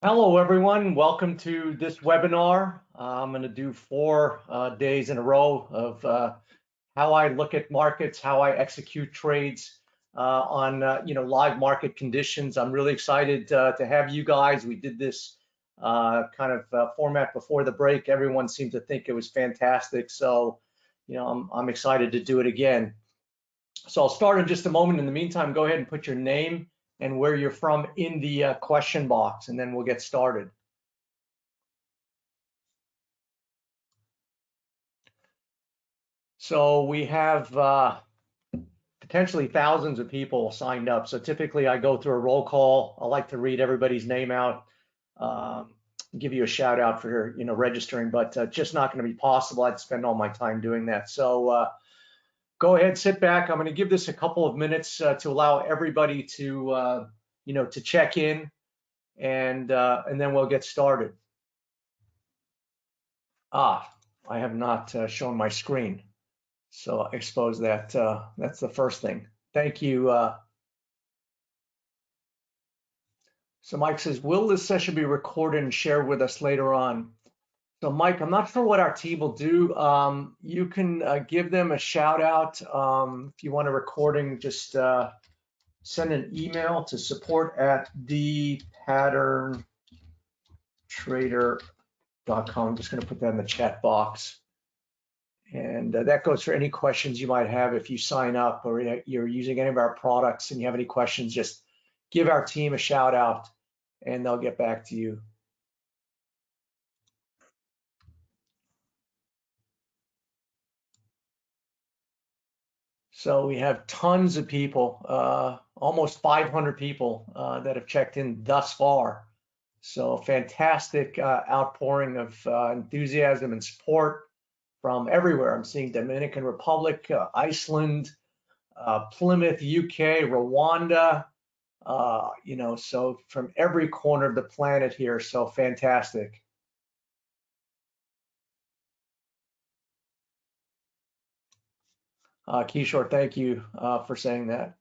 Hello, everyone. Welcome to this webinar. I'm going to do 4 days in a row of how I look at markets, how I execute trades on live market conditions. I'm really excited to have you guys. We did this format before the break. Everyone seemed to think it was fantastic, so I'm excited to do it again. So I'll start in just a moment. In the meantime, go ahead and put your name and where you're from in the question box, and then we'll get started. So we have potentially thousands of people signed up. So typically I go through a roll call. I like to read everybody's name out, give you a shout out for registering, but just not going to be possible. I'd spend all my time doing that. So go ahead, sit back. I'm going to give this a couple of minutes to allow everybody to to check in, and then we'll get started. I have not shown my screen. So expose that. That's the first thing. Thank you. So Mike says, will this session be recorded and shared with us later on? So Mike, I'm not sure what our team will do. You can give them a shout out. If you want a recording, just send an email to support@thepatterntrader.com. I'm just going to put that in the chat box. And that goes for any questions you might have if you sign up or you're using any of our products and you have any questions, just give our team a shout out and they'll get back to you. So we have tons of people, almost 500 people that have checked in thus far. So fantastic outpouring of enthusiasm and support from everywhere. I'm seeing Dominican Republic, Iceland, Plymouth, UK, Rwanda, so from every corner of the planet here. So fantastic. Kishore, thank you for saying that.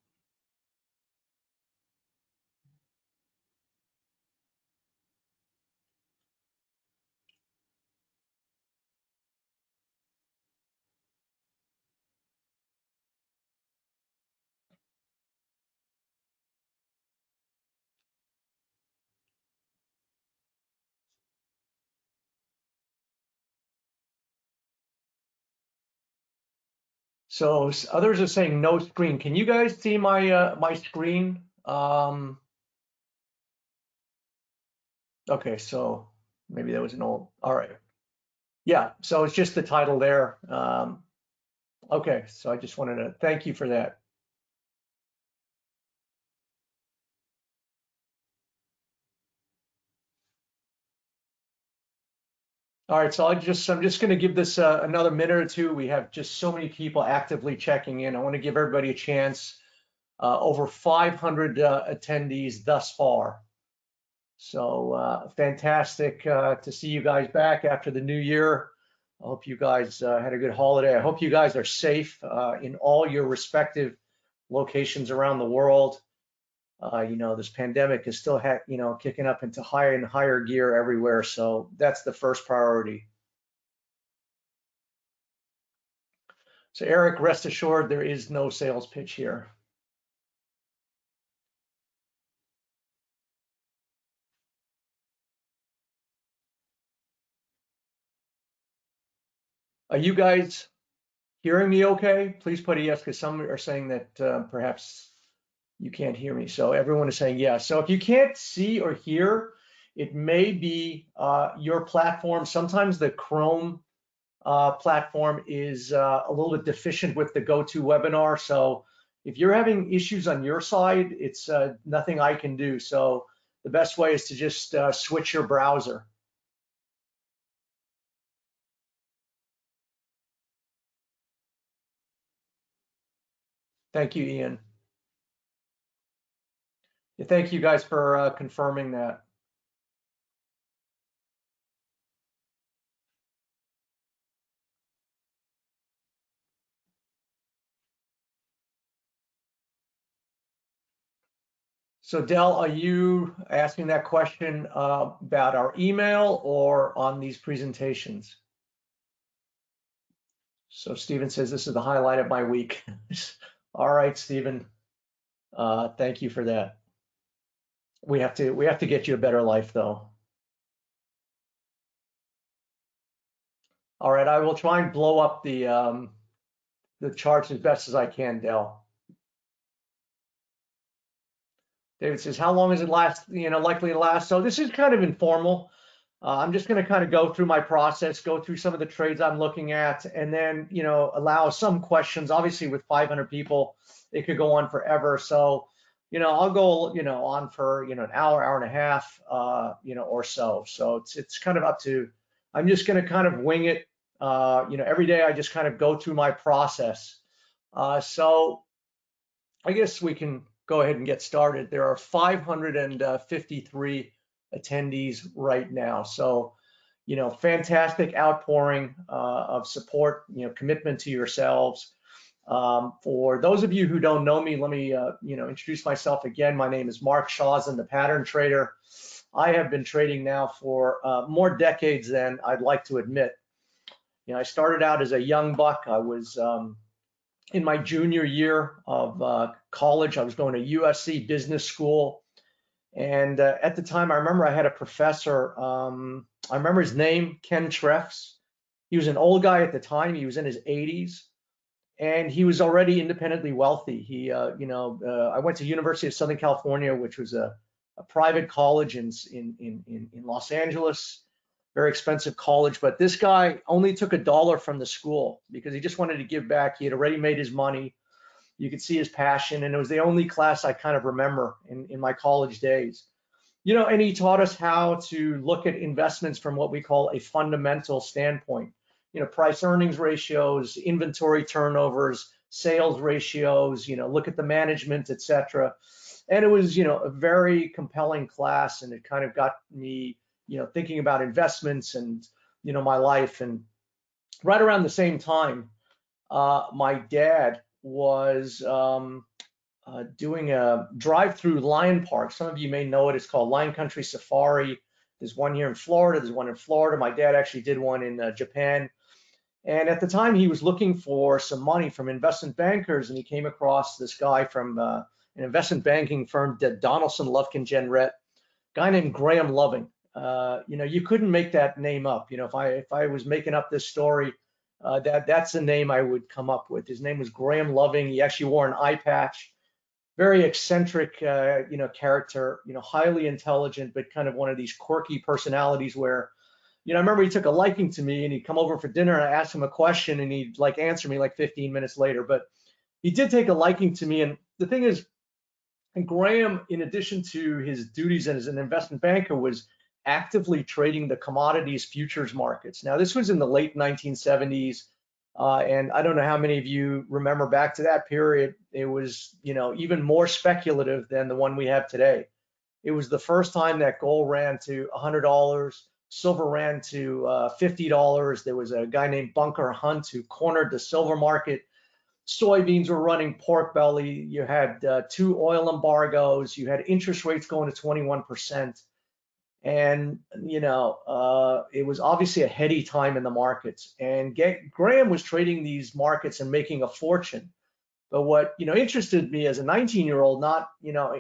So others are saying no screen. Can you guys see my my screen? Okay, so maybe that was an old. All right. Yeah, so it's just the title there. Okay, so I just wanted to thank you for that. All right, so I'm just going to give this another minute or two. We have just so many people actively checking in. I want to give everybody a chance. Over 500 attendees thus far. So fantastic to see you guys back after the new year. I hope you guys had a good holiday. I hope you guys are safe in all your respective locations around the world. This pandemic is still, kicking up into higher and higher gear everywhere. So that's the first priority. So Eric, rest assured, there is no sales pitch here. Are you guys hearing me okay? Please put a yes, because some are saying that perhaps you can't hear me. So everyone is saying yes. So if you can't see or hear, it may be your platform. Sometimes the Chrome platform is a little bit deficient with the GoToWebinar. So if you're having issues on your side, it's nothing I can do. So the best way is to just switch your browser. Thank you, Ian. Thank you guys for confirming that. So Dell, are you asking that question about our email or on these presentations? So Stephen says this is the highlight of my week. All right, Stephen. Thank you for that. We have to get you a better life though. All right, I will try and blow up the charts as best as I can, Dell. David says, how long is it last, likely to last? So this is kind of informal. I'm just going to kind of go through my process, go through some of the trades I'm looking at, and then, allow some questions. Obviously, with 500 people, it could go on forever. So, I'll go, on for, an hour, hour and a half, or so. So it's kind of up to, I'm just going to kind of wing it. Every day I just kind of go through my process. So I guess we can go ahead and get started. There are 553 attendees right now. So, fantastic outpouring of support, commitment to yourselves. For those of you who don't know me, let me, introduce myself again. My name is Mark Shawson, the pattern trader. I have been trading now for more decades than I'd like to admit. I started out as a young buck. I was in my junior year of college. I was going to USC Business School. And at the time, I remember I had a professor, I remember his name, Ken Treffs. He was an old guy at the time. He was in his 80s. And he was already independently wealthy. I went to University of Southern California, which was a private college in Los Angeles. Very expensive college, but this guy only took $1 from the school because he just wanted to give back. He had already made his money. You could see his passion, and it was the only class I kind of remember in my college days. And he taught us how to look at investments from what we call a fundamental standpoint. Price earnings ratios, inventory turnovers, sales ratios, look at the management, etc. And it was, a very compelling class, and it kind of got me thinking about investments and, my life. And right around the same time, my dad was doing a drive-through lion park. Some of you may know it. It's called Lion Country Safari. There's one here in Florida. There's one in Florida. My dad actually did one in Japan. And at the time, he was looking for some money from investment bankers, and he came across this guy from an investment banking firm, Donaldson Lufkin Jenrette, a guy named Graham Loving. You couldn't make that name up. If I was making up this story, that's the name I would come up with. His name was Graham Loving. He actually wore an eye patch. Very eccentric, character. Highly intelligent, but kind of one of these quirky personalities where, I remember he took a liking to me, and he'd come over for dinner, and I asked him a question, and he'd answer me 15 minutes later. But he did take a liking to me, and the thing is, and Graham, in addition to his duties as an investment banker, was actively trading the commodities futures markets. Now, this was in the late 1970s, and I don't know how many of you remember back to that period. It was, even more speculative than the one we have today. It was the first time that gold ran to $100, silver ran to $50. There was a guy named Bunker Hunt who cornered the silver market. Soybeans were running pork belly. You had 2 oil embargoes. You had interest rates going to 21%. And, it was obviously a heady time in the markets. And Graham was trading these markets and making a fortune. But what, interested me as a 19-year-old, not,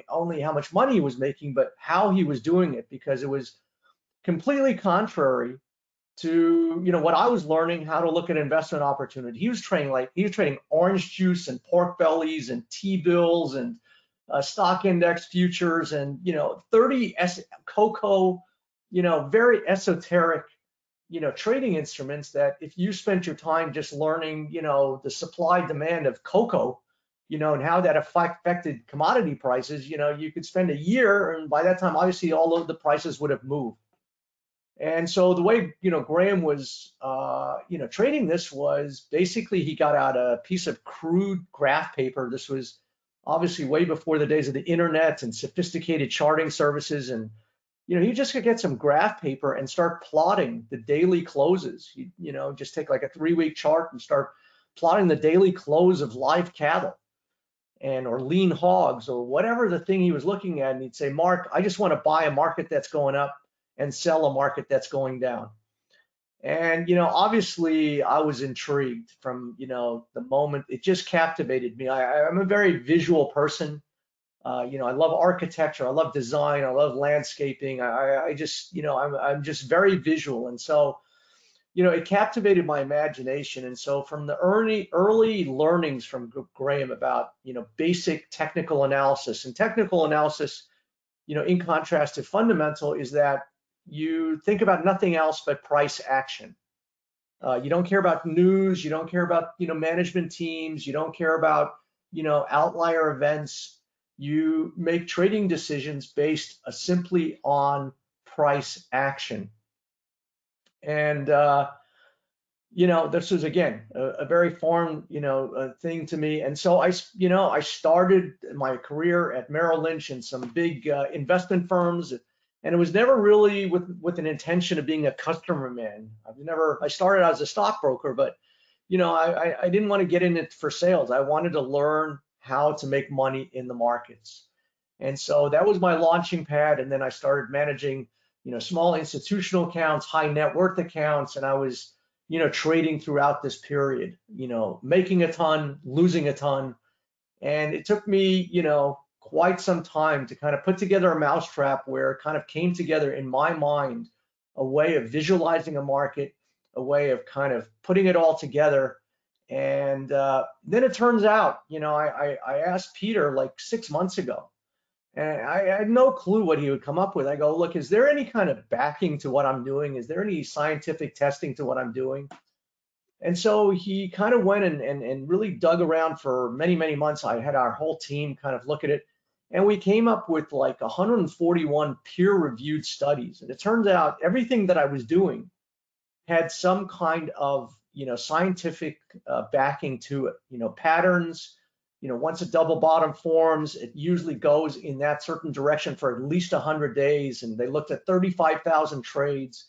only how much money he was making, but how he was doing it, because it was completely contrary to, what I was learning, how to look at investment opportunity. He was trading orange juice and pork bellies and T-bills and stock index futures and 30 cocoa, very esoteric, trading instruments that if you spent your time just learning, the supply demand of cocoa, and how that affected commodity prices, you could spend a year, and by that time, obviously, all of the prices would have moved. And so the way, Graham was, trading this was basically he got out a piece of crude graph paper. This was obviously way before the days of the internet and sophisticated charting services. And, you just could get some graph paper and start plotting the daily closes. Just take like a 3-week chart and start plotting the daily close of live cattle. or lean hogs or whatever the thing he was looking at. And he'd say, Mark, I just want to buy a market that's going up and sell a market that's going down. And, obviously I was intrigued from, the moment. It just captivated me. I'm a very visual person. I love architecture, I love design, I love landscaping. I just, I'm just very visual. And so, it captivated my imagination. And so from the early learnings from Graham about, basic technical analysis, and technical analysis, in contrast to fundamental, is that you think about nothing else but price action. You don't care about news, you don't care about, management teams, you don't care about, outlier events. You make trading decisions based simply on price action. And, this was, again, a very foreign, thing to me. And so I started my career at Merrill Lynch and some big investment firms. And it was never really with an intention of being a customer man. I started as a stockbroker, but, I didn't want to get in it for sales. I wanted to learn how to make money in the markets. And so that was my launching pad. And then I started managing, small institutional accounts, high net worth accounts. And I was, trading throughout this period, making a ton, losing a ton. And it took me, quite some time to kind of put together a mousetrap where it kind of came together in my mind, a way of visualizing a market, a way of kind of putting it all together. And then it turns out, I asked Peter like 6 months ago, and I had no clue what he would come up with. I go, look, is there any kind of backing to what I'm doing? Is there any scientific testing to what I'm doing? And so he kind of went and really dug around for many, many months. I had our whole team kind of look at it. And we came up with like 141 peer-reviewed studies. And it turns out everything that I was doing had some kind of, scientific backing to it. Patterns. Once a double bottom forms, it usually goes in that certain direction for at least 100 days. And they looked at 35,000 trades.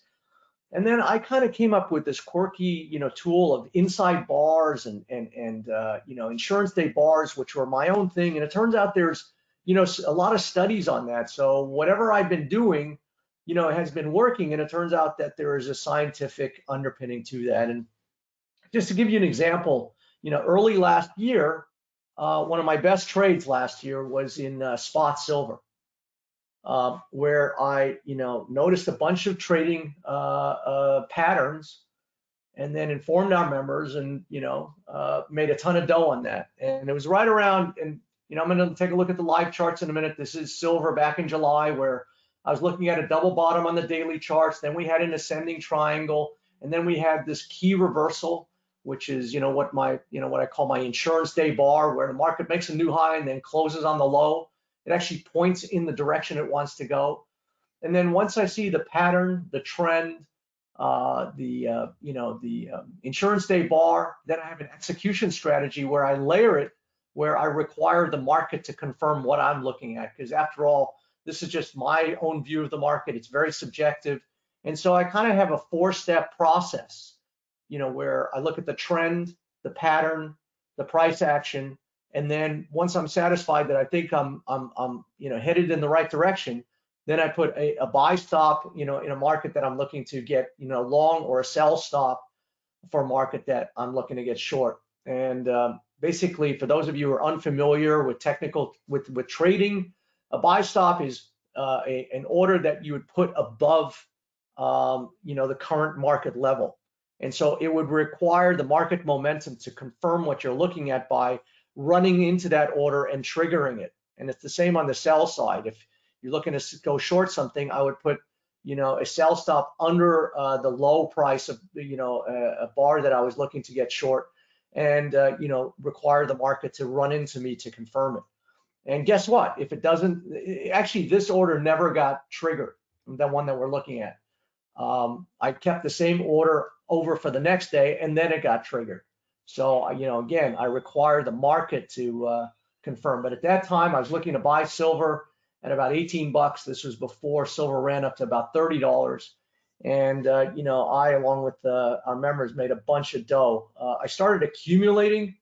And then I kind of came up with this quirky, tool of inside bars and insurance day bars, which were my own thing. And it turns out there's, a lot of studies on that. So whatever I've been doing, has been working. And it turns out that there is a scientific underpinning to that. And just to give you an example, early last year, one of my best trades last year was in spot silver. Where I, noticed a bunch of trading patterns, and then informed our members, and made a ton of dough on that. And it was right around, and I'm going to take a look at the live charts in a minute. This is silver back in July, where I was looking at a double bottom on the daily charts. Then we had an ascending triangle, and then we had this key reversal, which is what I call my insurance day bar, where the market makes a new high and then closes on the low. It actually points in the direction it wants to go. And then once I see the pattern, the trend, the insurance day bar, then I have an execution strategy where I layer it, where I require the market to confirm what I'm looking at. Because after all, this is just my own view of the market. It's very subjective. And so I kind of have a 4-step process, where I look at the trend, the pattern, the price action. And then once I'm satisfied that I think I'm headed in the right direction, then I put a buy stop, in a market that I'm looking to get, long, or a sell stop for a market that I'm looking to get short. And basically, for those of you who are unfamiliar with with trading, a buy stop is an order that you would put above, the current market level. And so it would require the market momentum to confirm what you're looking at by running into that order and triggering it. And it's the same on the sell side. If you're looking to go short something, I would put, a sell stop under the low price of, a bar that I was looking to get short, and, require the market to run into me to confirm it. And guess what? If it doesn't, actually, this order never got triggered, the one that we're looking at. I kept the same order over for the next day, and then it got triggered. So, again, I require the market to confirm. But at that time, I was looking to buy silver at about 18 bucks. This was before silver ran up to about $30. And, I, along with our members, made a bunch of dough. I started accumulating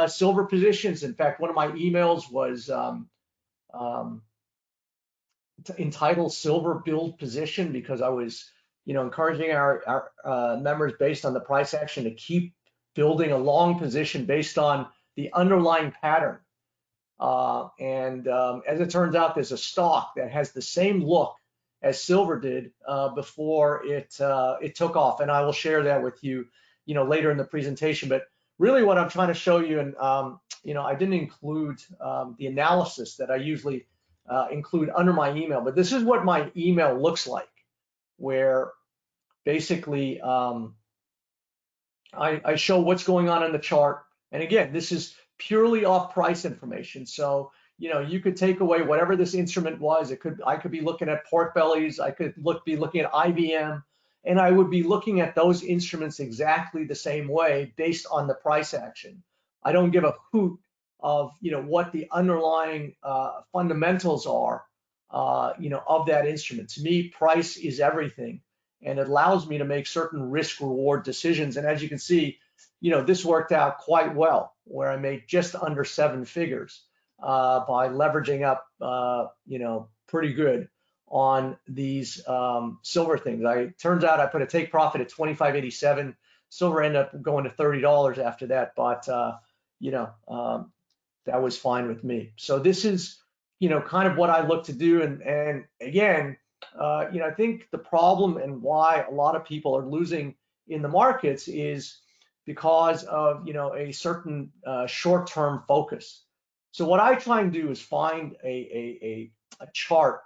silver positions. In fact, one of my emails was um, entitled Silver Build Position, because I was, encouraging our members based on the price action to keep building a long position based on the underlying pattern. As it turns out, there's a stock that has the same look as silver did before it took off, and I will share that with you, later in the presentation. But really, what I'm trying to show you, and I didn't include the analysis that I usually include under my email, but this is what my email looks like, where basically I show what's going on in the chart. And again, this is purely off price information. So, you could take away whatever this instrument was. I could be looking at pork bellies. I could be looking at IBM, and I would be looking at those instruments exactly the same way based on the price action. I don't give a hoot of, what the underlying fundamentals are, of that instrument. To me, price is everything, and it allows me to make certain risk reward decisions. And as you can see, this worked out quite well, where I made just under 7 figures by leveraging up, pretty good on these silver things. Turns out I put a take profit at 25.87. Silver ended up going to $30 after that, but that was fine with me. So this is, kind of what I look to do. And again, I think the problem and why a lot of people are losing in the markets is because of, a certain short-term focus. So what I try and do is find a chart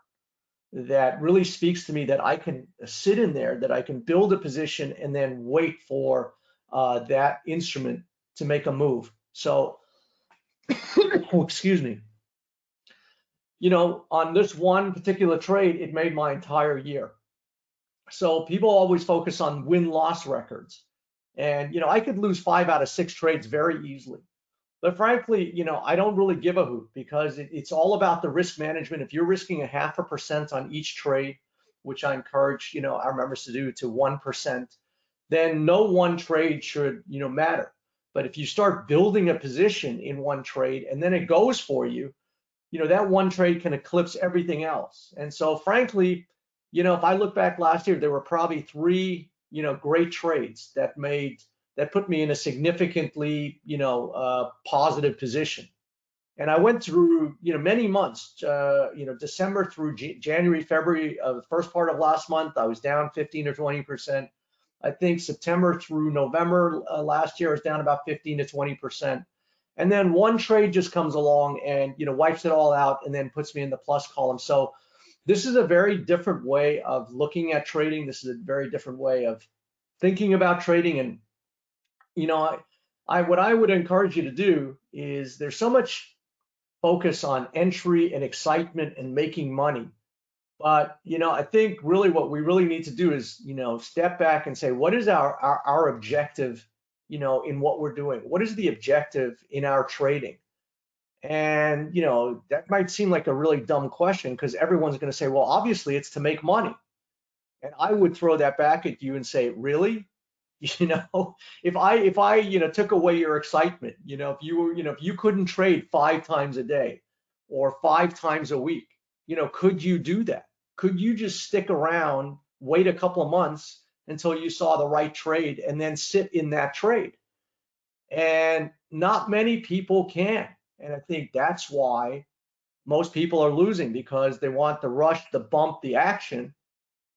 that really speaks to me, that I can sit in there, that I can build a position and then wait for that instrument to make a move. So, excuse me. On this one particular trade, it made my entire year. So people always focus on win-loss records. And, I could lose 5 out of 6 trades very easily. But frankly, I don't really give a hoot, because it's all about the risk management. If you're risking 0.5% on each trade, which I encourage, our members to do, to 1%, then no one trade should, matter. But if you start building a position in one trade and then it goes for you, that one trade can eclipse everything else. And so frankly, if I look back last year, there were probably 3, great trades that put me in a significantly, positive position. And I went through, many months, December through January, February, the first part of last month, I was down 15 or 20%. I think September through November last year, I was down about 15 to 20%. And then one trade just comes along and, wipes it all out and then puts me in the plus column. So this is a very different way of looking at trading. This is a very different way of thinking about trading. And, what I would encourage you to do is, there's so much focus on entry and excitement and making money. But, I think really what we really need to do is, step back and say, what is our objective, in what we're doing? What is the objective in our trading? And, that might seem like a really dumb question, because everyone's going to say, well, obviously it's to make money. And I would throw that back at you and say, really? If I took away your excitement, if you couldn't trade 5 times a day or 5 times a week, could you do that? Could you just stick around, wait a couple of months until you saw the right trade and then sit in that trade? And not many people can. And I think that's why most people are losing, because they want the rush, the bump, the action.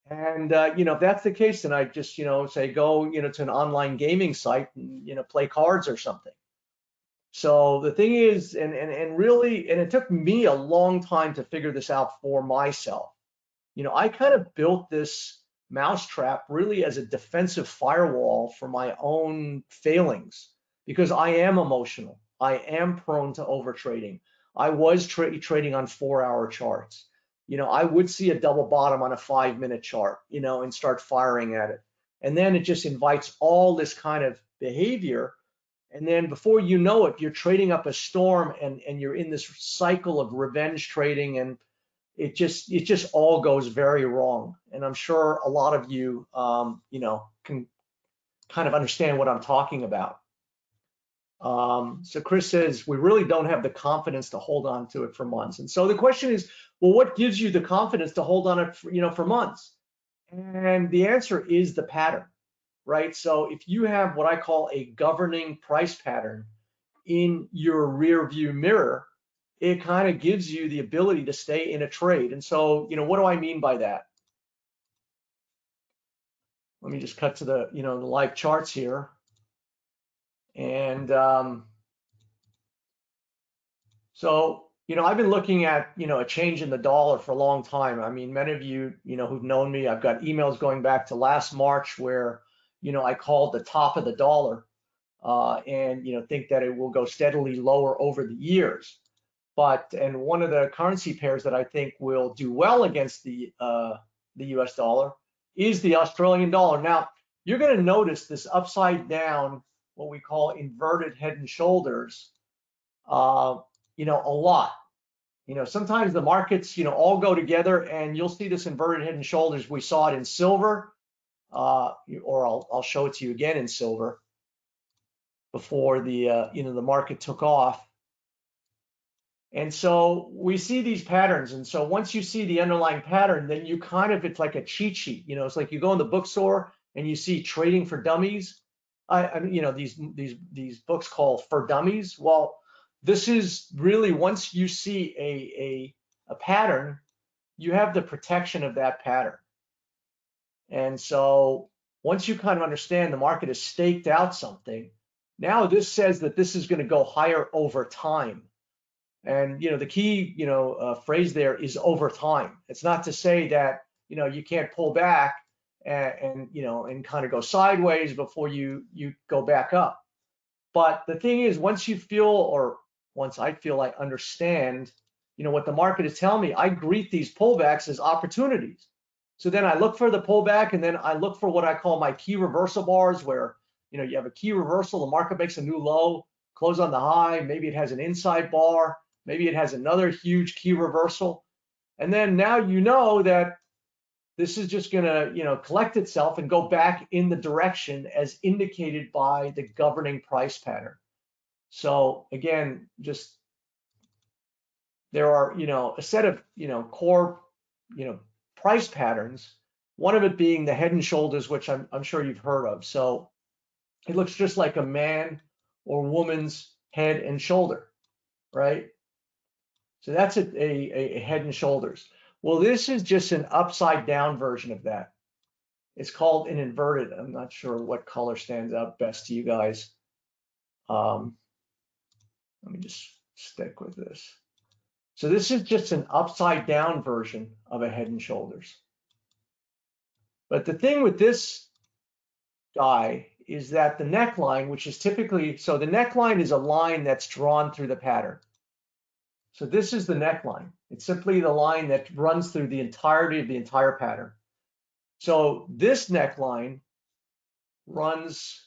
And, if that's the case, then I just, say, go, to an online gaming site and, play cards or something. So the thing is, and really, and it took me a long time to figure this out for myself. I kind of built this mousetrap really as a defensive firewall for my own failings, because I am emotional. I am prone to over trading. I was trading on 4-hour charts. I would see a double bottom on a 5-minute chart, and start firing at it. And then it just invites all this kind of behavior. And then before you know it, you're trading up a storm, and you're in this cycle of revenge trading, and it just all goes very wrong. And I'm sure a lot of you, can kind of understand what I'm talking about. So Chris says, we really don't have the confidence to hold on to it for months. And so the question is, well, what gives you the confidence to hold on it for months? And the answer is the pattern, right? So if you have what I call a governing price pattern in your rear view mirror, it kind of gives you the ability to stay in a trade. And so, what do I mean by that? Let me just cut to the live charts here. And so, I've been looking at, a change in the dollar for a long time. I mean, many of you, who've known me, I've got emails going back to last March where, I called the top of the dollar and, think that it will go steadily lower over the years. And one of the currency pairs that I think will do well against the US dollar is the Australian dollar. Now, you're going to notice this upside down, what we call inverted head and shoulders, a lot. Sometimes the markets, all go together, and you'll see this inverted head and shoulders. We saw it in silver, or I'll show it to you again in silver before the the market took off. And so we see these patterns. And so once you see the underlying pattern, then you it's like a cheat sheet. It's like you go in the bookstore and you see Trading for Dummies. These books called For Dummies. Well, this is really, once you see a pattern, you have the protection of that pattern. And so once you kind of understand the market has staked out something, now this says that this is going to go higher over time. And the key phrase there is over time. It's not to say that you can't pull back and kind of go sideways before you go back up. But the thing is, once I feel I understand what the market is telling me, I greet these pullbacks as opportunities. So then I look for the pullback, and then I look for what I call my key reversal bars, where you have a key reversal, the market makes a new low, close on the high, maybe it has an inside bar, maybe it has another huge key reversal. And then now that this is just going to collect itself and go back in the direction as indicated by the governing price pattern. So again, just there are a set of core price patterns, one of it being the head and shoulders, which I'm sure you've heard of. So it looks just like a man or woman's head and shoulder, right? So that's a head and shoulders. Well, this is just an upside down version of that. It's called an inverted. I'm not sure what color stands out best to you guys. Let me just stick with this. So this is just an upside down version of a head and shoulders. But the thing with this guy is that the neckline, which is typically, so the neckline is a line that's drawn through the pattern. So this is the neckline. It's simply the line that runs through the entirety of the entire pattern. So this neckline runs,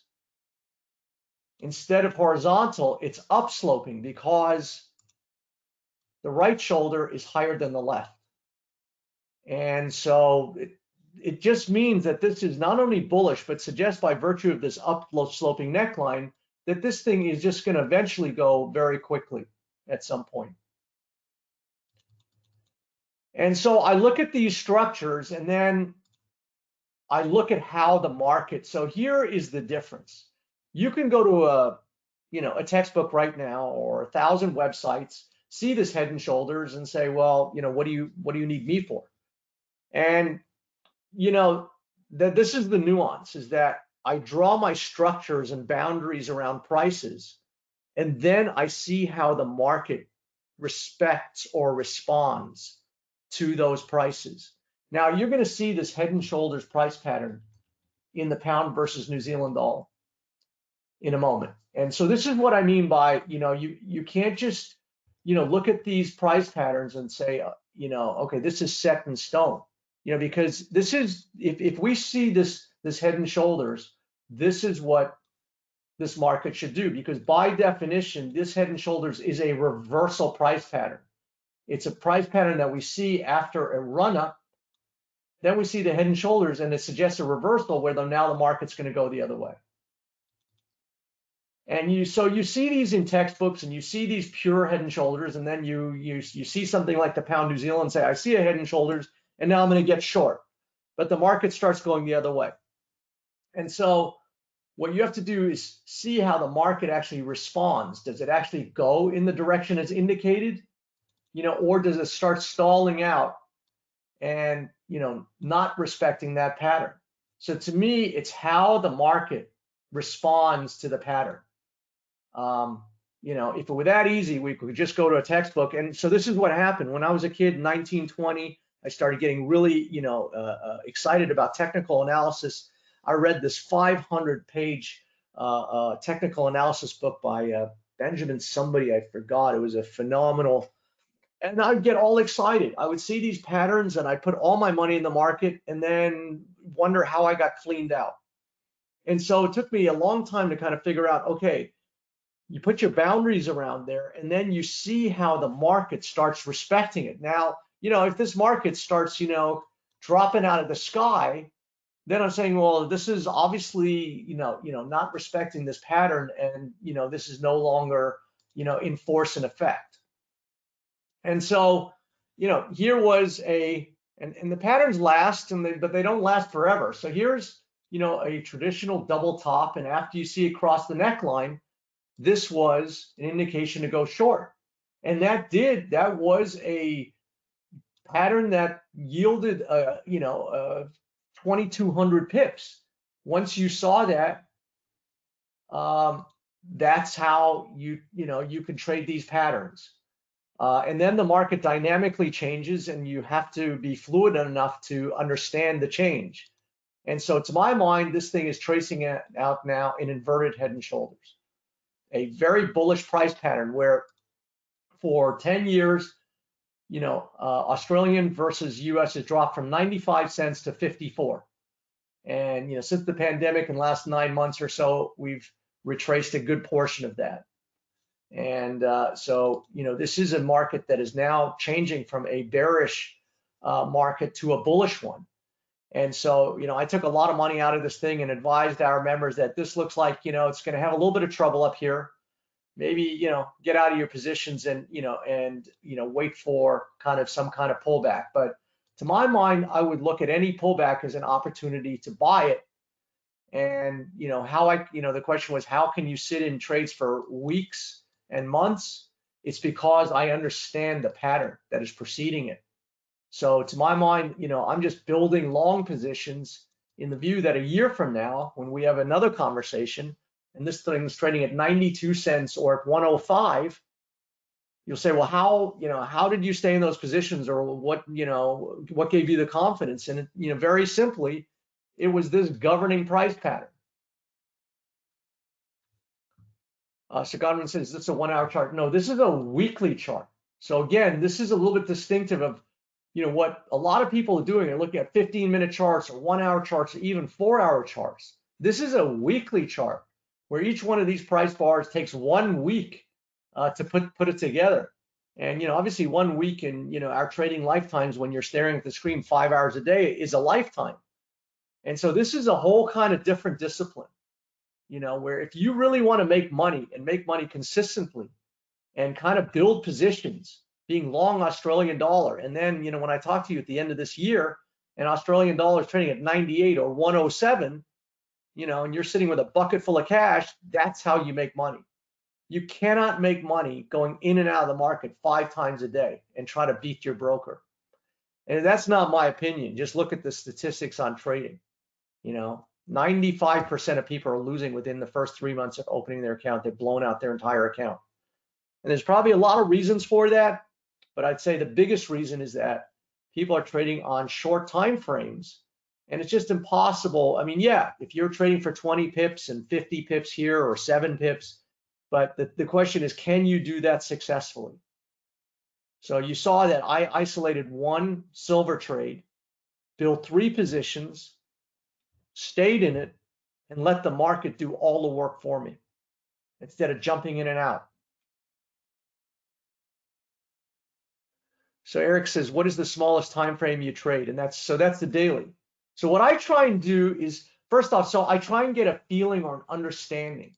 instead of horizontal, it's upsloping because the right shoulder is higher than the left. And so it just means that this is not only bullish, but suggests by virtue of this upsloping neckline that this thing is just going to eventually go very quickly at some point. And so I look at these structures, and then I look at how the market, so here is the difference. You can go to a textbook right now or 1,000 websites, see this head and shoulders and say, well, what do you need me for? And this is the nuance, is that I draw my structures and boundaries around prices, and then I see how the market respects or responds to those prices. Now you're going to see this head and shoulders price pattern in the pound versus New Zealand dollar in a moment. And so this is what I mean by, you can't just, look at these price patterns and say, okay, this is set in stone, because this is, if we see this head and shoulders, this is what this market should do, because by definition, this head and shoulders is a reversal price pattern. It's a price pattern that we see after a run up. Then we see the head and shoulders, and it suggests a reversal where now the market's going to go the other way. And so you see these in textbooks, and you see these pure head and shoulders, and then you see something like the pound New Zealand, say, I see a head and shoulders, and now I'm going to get short. But the market starts going the other way. And so what you have to do is see how the market actually responds. Does it actually go in the direction it's indicated, or does it start stalling out and, not respecting that pattern? So to me, it's how the market responds to the pattern. If it were that easy, we could just go to a textbook. And so this is what happened. When I was a kid in 1920, I started getting really, excited about technical analysis. I read this 500-page technical analysis book by Benjamin somebody, I forgot. It was a phenomenal, and I'd get all excited. I would see these patterns and I'd put all my money in the market and then wonder how I got cleaned out. And so it took me a long time to kind of figure out, okay, you put your boundaries around there, and then you see how the market starts respecting it. Now, if this market starts, dropping out of the sky, then I'm saying, well, this is obviously, not respecting this pattern, and this is no longer, in force and effect. And so, here was and the patterns last, but they don't last forever. So here's, a traditional double top, and after you see it cross the neckline, this was an indication to go short. And that was a pattern that yielded, 2,200 pips. Once you saw that, that's how you can trade these patterns. And then the market dynamically changes, and you have to be fluid enough to understand the change. And so to my mind, this thing is tracing it out now in inverted head and shoulders. A very bullish price pattern where for 10 years, Australian versus US has dropped from 95 cents to 54. And, since the pandemic in the last 9 months or so, we've retraced a good portion of that. And so, this is a market that is now changing from a bearish market to a bullish one. And so, I took a lot of money out of this thing and advised our members that this looks like, it's going to have a little bit of trouble up here. Maybe, get out of your positions and, wait for some kind of pullback. But to my mind, I would look at any pullback as an opportunity to buy it. And, the question was, how can you sit in trades for weeks and months? It's because I understand the pattern that is preceding it. So to my mind, I'm just building long positions in the view that a year from now, when we have another conversation, and this thing's trading at 92 cents or at 105, you'll say, well, how did you stay in those positions, or what gave you the confidence? And very simply, it was this governing price pattern. So Godwin says, this is a 1-hour chart. No, this is a weekly chart. So again, this is a little bit distinctive of what a lot of people are doing. They're looking at 15-minute charts or 1-hour charts or even 4-hour charts. This is a weekly chart where each one of these price bars takes 1 week to put it together. And obviously 1 week in our trading lifetimes, when you're staring at the screen 5 hours a day, is a lifetime. And so this is a whole kind of different discipline, where if you really want to make money and make money consistently and kind of build positions, being long Australian dollar, and then when I talk to you at the end of this year and Australian dollar is trading at 98 or 107, and you're sitting with a bucket full of cash, that's how you make money. You cannot make money going in and out of the market 5 times a day and try to beat your broker. And that's not my opinion. Just look at the statistics on trading. 95% of people are losing within the first 3 months of opening their account. They've blown out their entire account. And there's probably a lot of reasons for that, but I'd say the biggest reason is that people are trading on short time frames, and it's just impossible. I mean, yeah, if you're trading for 20 pips and 50 pips here or 7 pips, but the question is, can you do that successfully? So you saw that I isolated one silver trade, built 3 positions, stayed in it, and let the market do all the work for me instead of jumping in and out. So Eric says, what is the smallest time frame you trade? And that's the daily. So what I try and do is, first off, so I try and get a feeling or an understanding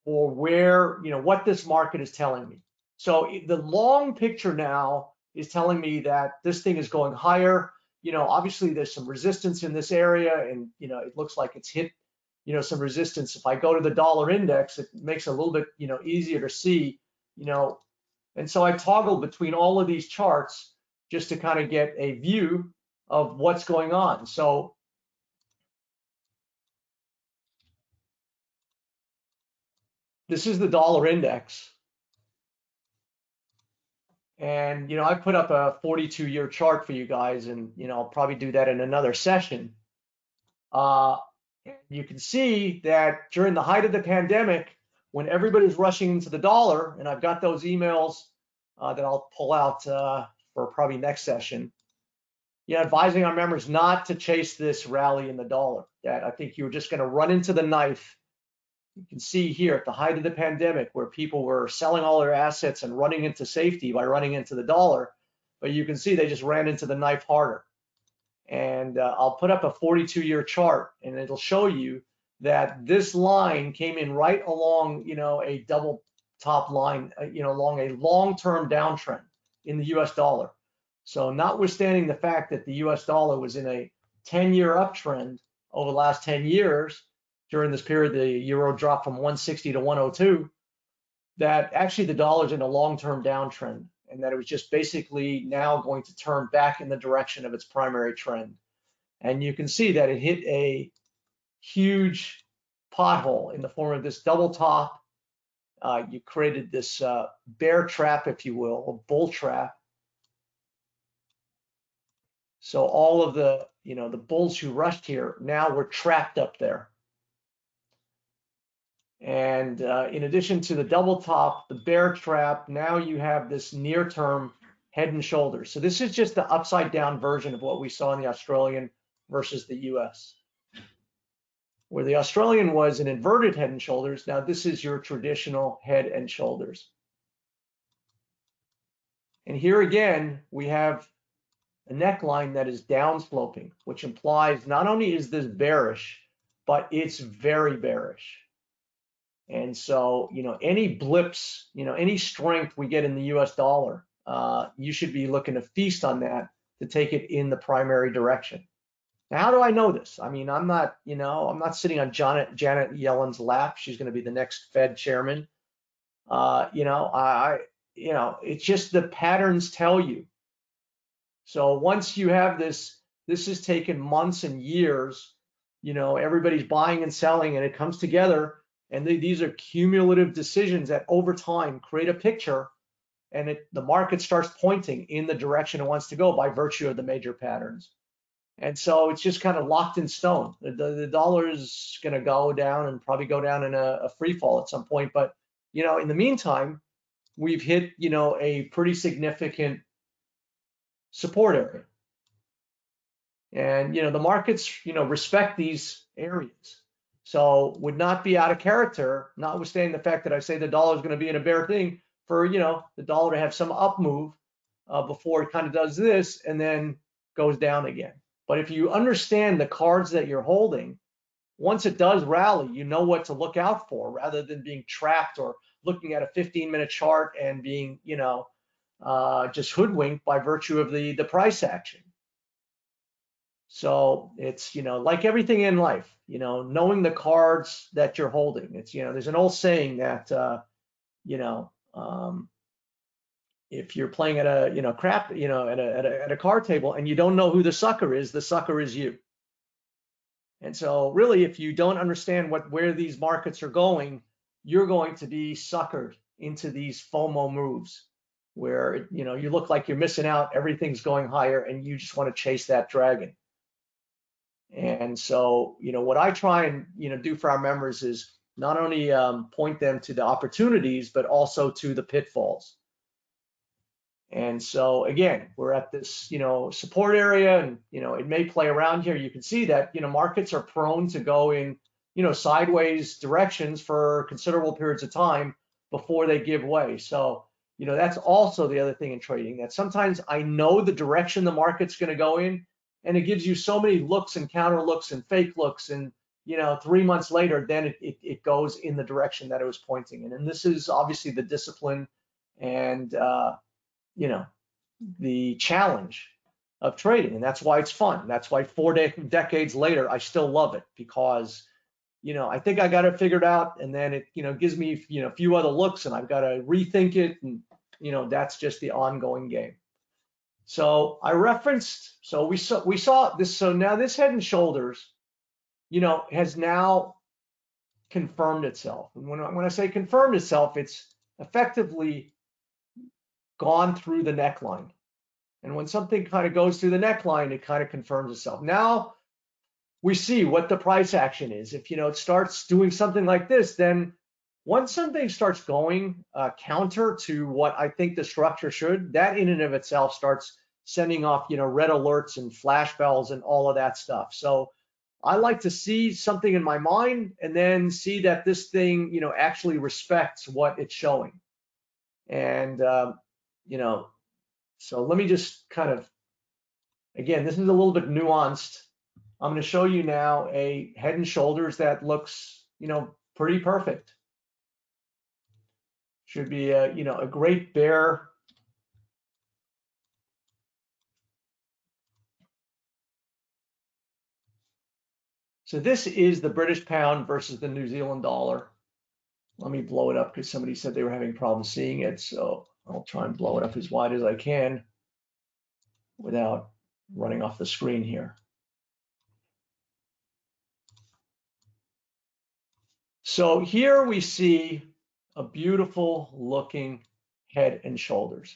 for where, what this market is telling me. So the long picture now is telling me that this thing is going higher. Obviously there's some resistance in this area, and it looks like it's hit, some resistance. If I go to the dollar index, it makes it a little bit, easier to see, and so I toggled between all of these charts just to kind of get a view of what's going on. So this is the dollar index. And, I put up a 42-year chart for you guys, and, I'll probably do that in another session. You can see that during the height of the pandemic, when everybody's rushing into the dollar, and I've got those emails that I'll pull out for probably next session, advising our members not to chase this rally in the dollar, that I think you were just going to run into the knife. You can see here at the height of the pandemic where people were selling all their assets and running into safety by running into the dollar, but you can see they just ran into the knife harder. And I'll put up a 42-year chart, and it'll show you that this line came in right along, a double top line, along a long-term downtrend in the US dollar. So notwithstanding the fact that the US dollar was in a 10-year uptrend over the last 10 years, during this period, the euro dropped from 160 to 102, that actually the dollar's in a long-term downtrend, and that it was just basically now going to turn back in the direction of its primary trend. And you can see that it hit a huge pothole in the form of this double top. You created this bear trap, if you will, a bull trap. So all of the, the bulls who rushed here now were trapped up there. And in addition to the double top, the bear trap, now you have this near-term head and shoulders. So this is just the upside down version of what we saw in the Australian versus the US. Where the Australian was an inverted head and shoulders, now this is your traditional head and shoulders. And here again, we have a neckline that is down sloping, which implies not only is this bearish, but it's very bearish. And so, any blips, any strength we get in the US dollar, you should be looking to feast on that to take it in the primary direction. Now, how do I know this? I mean, I'm not sitting on Janet Yellen's lap. She's going to be the next Fed chairman. It's just the patterns tell you. So once you have this has taken months and years, everybody's buying and selling, and it comes together. And these are cumulative decisions that over time create a picture, and the market starts pointing in the direction it wants to go by virtue of the major patterns. And so it's just kind of locked in stone. The dollar is going to go down and probably go down in a free fall at some point. But, in the meantime, we've hit, a pretty significant support area. And, the markets, respect these areas. So would not be out of character, notwithstanding the fact that I say the dollar is going to be in a bear thing, for, the dollar to have some up move before it kind of does this and then goes down again. But if you understand the cards that you're holding, once it does rally, you know what to look out for, rather than being trapped or looking at a 15-minute chart and being, just hoodwinked by virtue of the price action. So it's, like everything in life, knowing the cards that you're holding. It's, there's an old saying that, if you're playing at a, at a card table and you don't know who the sucker is you. And so really, if you don't understand where these markets are going, you're going to be suckered into these FOMO moves where, you look like you're missing out, everything's going higher, and you just want to chase that dragon. And so, what I try and, do for our members is not only point them to the opportunities, but also to the pitfalls. And so again, we're at this, support area, and, it may play around here. You can see that, markets are prone to go in, sideways directions for considerable periods of time before they give way. So, that's also the other thing in trading, that sometimes I know the direction the market's going to go in, and it gives you so many looks and counter looks and fake looks, and, you know, 3 months later, then it goes in the direction that it was pointing in. And this is obviously the discipline and, you know, the challenge of trading. And that's why it's fun. That's why 4 decades later, I still love it, because, you know, I think I got it figured out, and then it, you know, gives me, you know, a few other looks, and I've got to rethink it. And, you know, that's just the ongoing game. So I referenced, so we saw this. So now this Head and Shoulders, you know, has now confirmed itself. And when I say confirmed itself, it's effectively gone through the neckline. And when something kind of goes through the neckline, it kind of confirms itself. Now we see what the price action is. If, you know, it starts doing something like this, then once something starts going counter to what I think the structure should, that in and of itself starts sending off, you know, red alerts and flash bells and all of that stuff. So I like to see something in my mind and then see that this thing, you know, actually respects what it's showing. And, you know, so let me just kind of, again, this is a little bit nuanced. I'm going to show you now a Head and Shoulders that looks, you know, pretty perfect. Should be a, you know, a great bear. So this is the British pound versus the New Zealand dollar. Let me blow it up because somebody said they were having problems seeing it. So I'll try and blow it up as wide as I can without running off the screen here. So here we see a beautiful looking Head and Shoulders.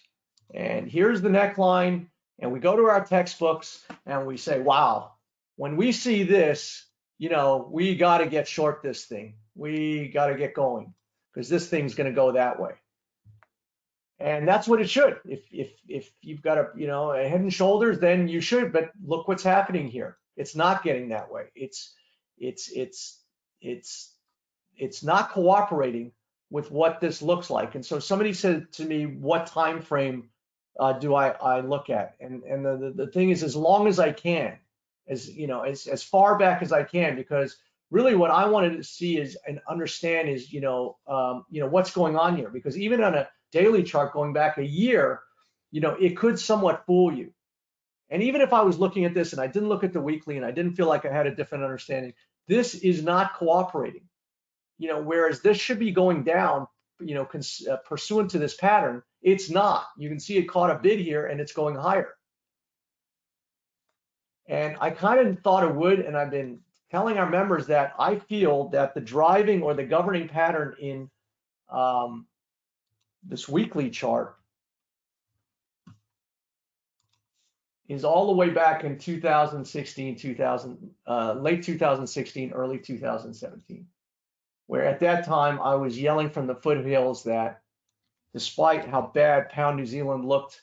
And here's the neckline. And we go to our textbooks and we say, wow, when we see this, you know, we got to get short this thing. We got to get going because this thing's going to go that way. And that's what it should. If you've got a, you know, a Head and Shoulders, then you should. But look what's happening here. It's not getting that way. It's not cooperating with what this looks like. And so somebody said to me, what time frame do I look at? And the thing is, as long as I can, as you know, as far back as I can, because really what I wanted to see is and understand is, you know, what's going on here. Because even on a daily chart going back a year, you know, it could somewhat fool you. And even if I was looking at this and I didn't look at the weekly and I didn't feel like I had a different understanding, this is not cooperating. You know, whereas this should be going down, you know, pursuant to this pattern, it's not. You can see it caught a bid here and it's going higher. And I kind of thought it would, and I've been telling our members that I feel that the driving or the governing pattern in this weekly chart is all the way back in 2016, late 2016, early 2017. Where at that time I was yelling from the foothills that despite how bad pound New Zealand looked,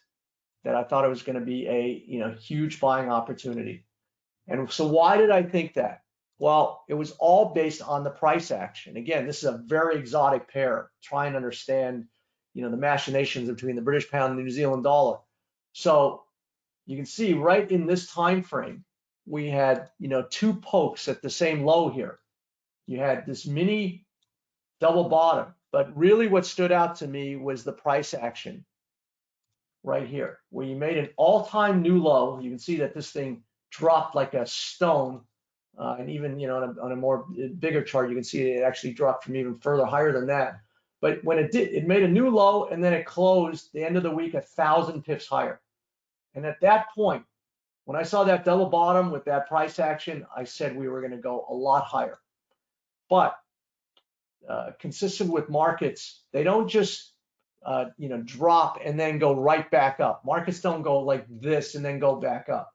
that I thought it was going to be a, you know, huge buying opportunity. And so why did I think that? Well, it was all based on the price action. Again, this is a very exotic pair. Try and understand, you know, the machinations between the British pound and the New Zealand dollar. So you can see right in this time frame, we had, you know, two pokes at the same low here. You had this mini double bottom, but really what stood out to me was the price action right here, where you made an all-time new low. You can see that this thing dropped like a stone, and even, you know, on a more bigger chart, you can see it actually dropped from even further higher than that. But when it did, it made a new low, and then it closed the end of the week 1,000 pips higher. And at that point, when I saw that double bottom with that price action, I said we were going to go a lot higher. But consistent with markets, they don't just you know, drop and then go right back up. Markets don't go like this and then go back up.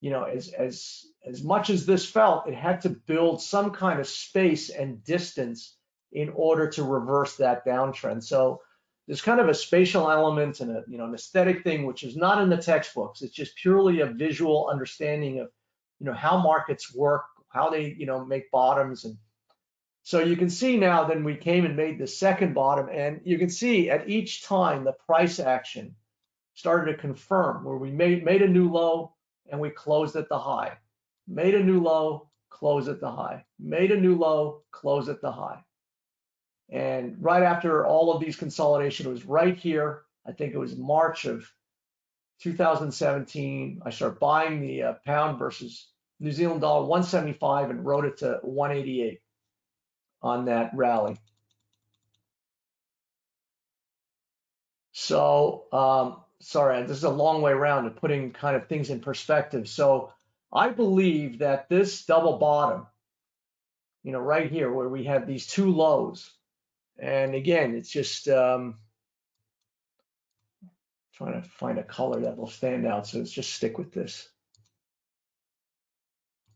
You know, as much as this felt, it had to build some kind of space and distance in order to reverse that downtrend. So there's kind of a spatial element and a, you know, an aesthetic thing, which is not in the textbooks. It's just purely a visual understanding of, you know, how markets work, how they, you know, make bottoms. And so you can see now, then we came and made the second bottom, and you can see at each time the price action started to confirm, where we made a new low and we closed at the high, made a new low, close at the high, made a new low, close at the high. And right after all of these consolidation, it was right here. I think it was March of 2017. I started buying the pound versus New Zealand dollar 175 and rode it to 188 on that rally. So, sorry, this is a long way around of putting kind of things in perspective. So I believe that this double bottom, you know, right here where we have these two lows, and again, it's just trying to find a color that will stand out. So let's just stick with this.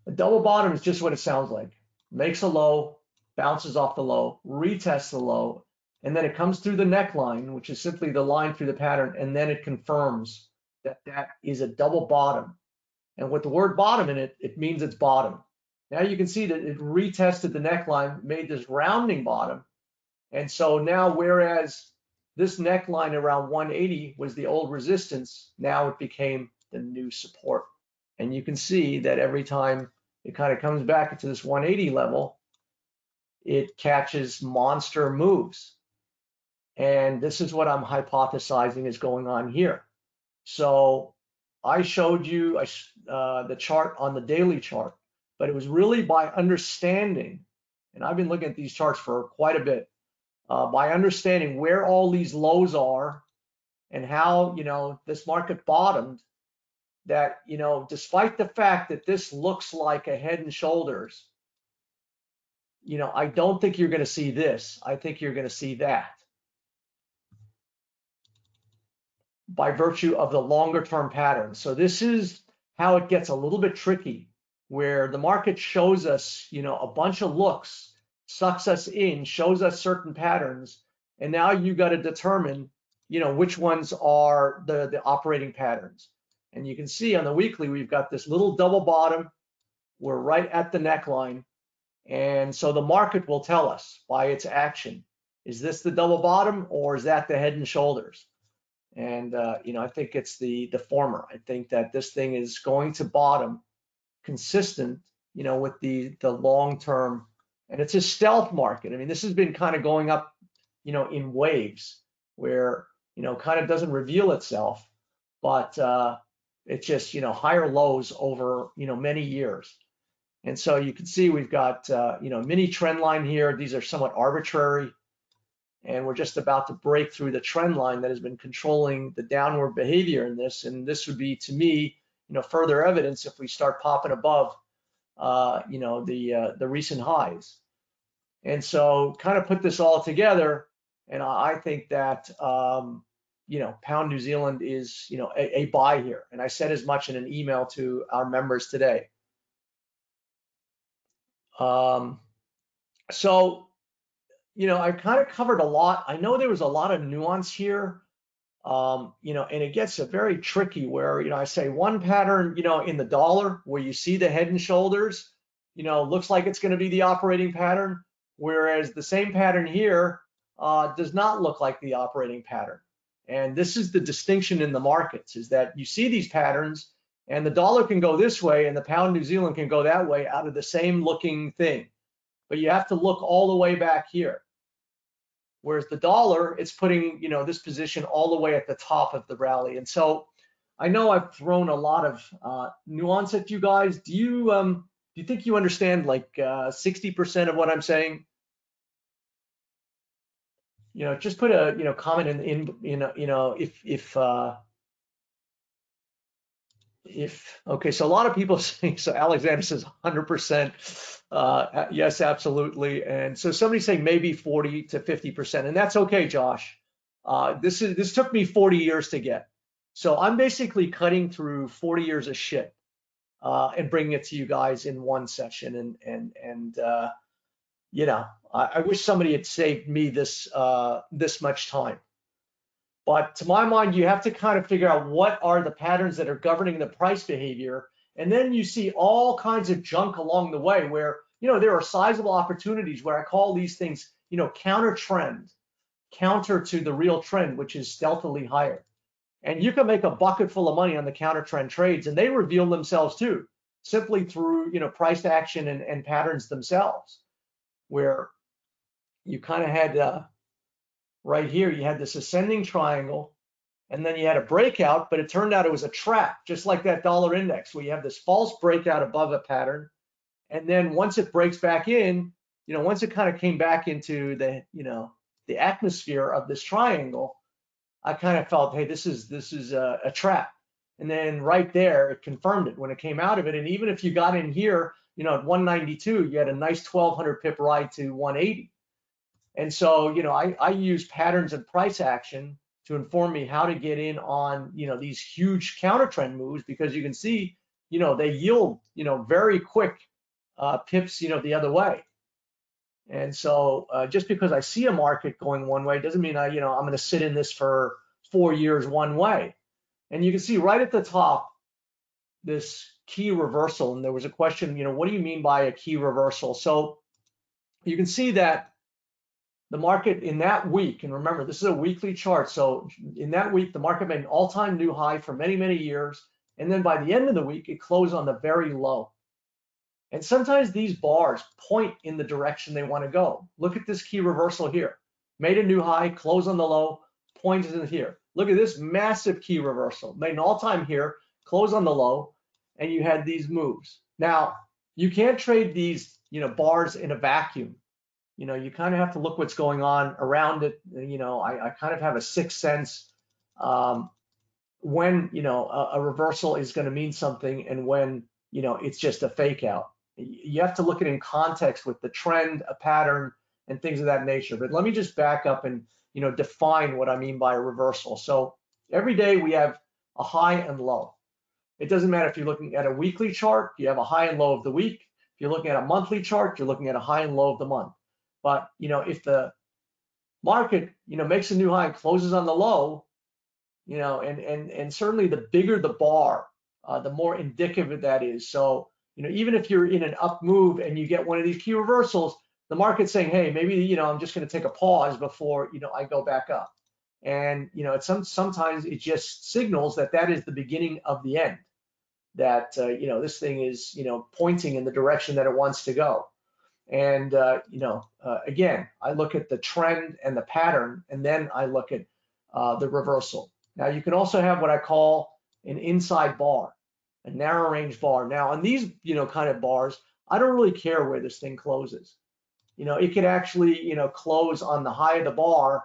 A double bottom is just what it sounds like. Makes a low, bounces off the low, retests the low, and then it comes through the neckline, which is simply the line through the pattern, and then it confirms that that is a double bottom. And with the word bottom in it, it means it's bottom. Now you can see that it retested the neckline, made this rounding bottom. And so now, whereas this neckline around 180 was the old resistance, now it became the new support. And you can see that every time it kind of comes back into this 180 level, it catches monster moves. And this is what I'm hypothesizing is going on here. So I showed you the chart on the daily chart, but it was really by understanding, and I've been looking at these charts for quite a bit, by understanding where all these lows are and how, you know, this market bottomed, that, you know, despite the fact that this looks like a head and shoulders, you know, I don't think you're going to see this. I think you're going to see that by virtue of the longer term pattern. So this is how it gets a little bit tricky, where the market shows us, you know, a bunch of looks, sucks us in, shows us certain patterns, and now you got to determine, you know, which ones are the operating patterns. And you can see on the weekly, we've got this little double bottom. We're right at the neckline. And so the market will tell us by its action, is this the double bottom or is that the head and shoulders? And, you know, I think it's the former. I think that this thing is going to bottom consistent, you know, with the long term. And it's a stealth market. I mean, this has been kind of going up, you know, in waves where, you know, kind of doesn't reveal itself, but it's just, you know, higher lows over, you know, many years. And so you can see we've got, you know, mini trend line here. These are somewhat arbitrary. And we're just about to break through the trend line that has been controlling the downward behavior in this. And this would be, to me, you know, further evidence if we start popping above, you know, the recent highs. And so kind of put this all together. And I think that, you know, pound New Zealand is, you know, a buy here. And I said as much in an email to our members today. So, you know, I kind of covered a lot. I know there was a lot of nuance here, you know, and it gets very tricky where, you know, I say one pattern, you know, in the dollar where you see the head and shoulders, you know, looks like it's going to be the operating pattern, whereas the same pattern here does not look like the operating pattern. And this is the distinction in the markets, is that you see these patterns and the dollar can go this way and the pound New Zealand can go that way out of the same looking thing. But you have to look all the way back here. Whereas the dollar, it's putting, you know, this position all the way at the top of the rally. And so I know I've thrown a lot of nuance at you guys. Do you think you understand like 60% of what I'm saying? You know, just put a, you know, comment in you know, if okay, so a lot of people saying, so Alexander says 100%, yes, absolutely. And so somebody's saying maybe 40 to 50%, and that's okay, Josh. This took me 40 years to get. So I'm basically cutting through 40 years of shit and bringing it to you guys in one session. And you know, I wish somebody had saved me this much time. But to my mind, you have to kind of figure out what are the patterns that are governing the price behavior. And then you see all kinds of junk along the way where, you know, there are sizable opportunities where I call these things, you know, counter trend, counter to the real trend, which is stealthily higher. And you can make a bucket full of money on the counter trend trades, and they reveal themselves too. simply through, price action and patterns themselves, where you kind of had right here, you had this ascending triangle, and then you had a breakout, but it turned out it was a trap, just like that dollar index, where you have this false breakout above a pattern. And then once it breaks back in, once it kind of came back into the atmosphere of this triangle, I kind of felt, hey, this is a trap. And then right there, it confirmed it when it came out of it. And even if you got in here, at 192, you had a nice 1,200 pip ride to 180. And so, I use patterns and price action to inform me how to get in on, these huge counter trend moves, because you can see, they yield, very quick pips, the other way. And so just because I see a market going one way doesn't mean I'm going to sit in this for 4 years one way. And you can see right at the top this key reversal. And there was a question, what do you mean by a key reversal? So you can see that the market in that week, and remember, this is a weekly chart. So in that week, the market made an all-time new high for many, many years. And then by the end of the week, it closed on the very low. And sometimes these bars point in the direction they want to go. Look at this key reversal here. Made a new high, close on the low, pointed in here. Look at this massive key reversal. Made an all-time here, close on the low, and you had these moves. Now, you can't trade these, bars in a vacuum. You kind of have to look what's going on around it. I kind of have a sixth sense when, a reversal is going to mean something and when, it's just a fake out. You have to look at it in context with the trend, a pattern, and things of that nature. But let me just back up and define what I mean by a reversal. So every day we have a high and low. It doesn't matter if you're looking at a weekly chart, you have a high and low of the week. If you're looking at a monthly chart, you're looking at a high and low of the month. But if the market makes a new high and closes on the low, and certainly the bigger the bar, the more indicative that is. So even if you're in an up move and you get one of these key reversals, the market's saying, hey, maybe I'm just going to take a pause before I go back up. And sometimes it just signals that is the beginning of the end, that this thing is pointing in the direction that it wants to go. And again, I look at the trend and the pattern, and then I look at the reversal. Now you can also have what I call an inside bar, a narrow range bar. Now on these kind of bars, I don't really care where this thing closes. It could actually close on the high of the bar,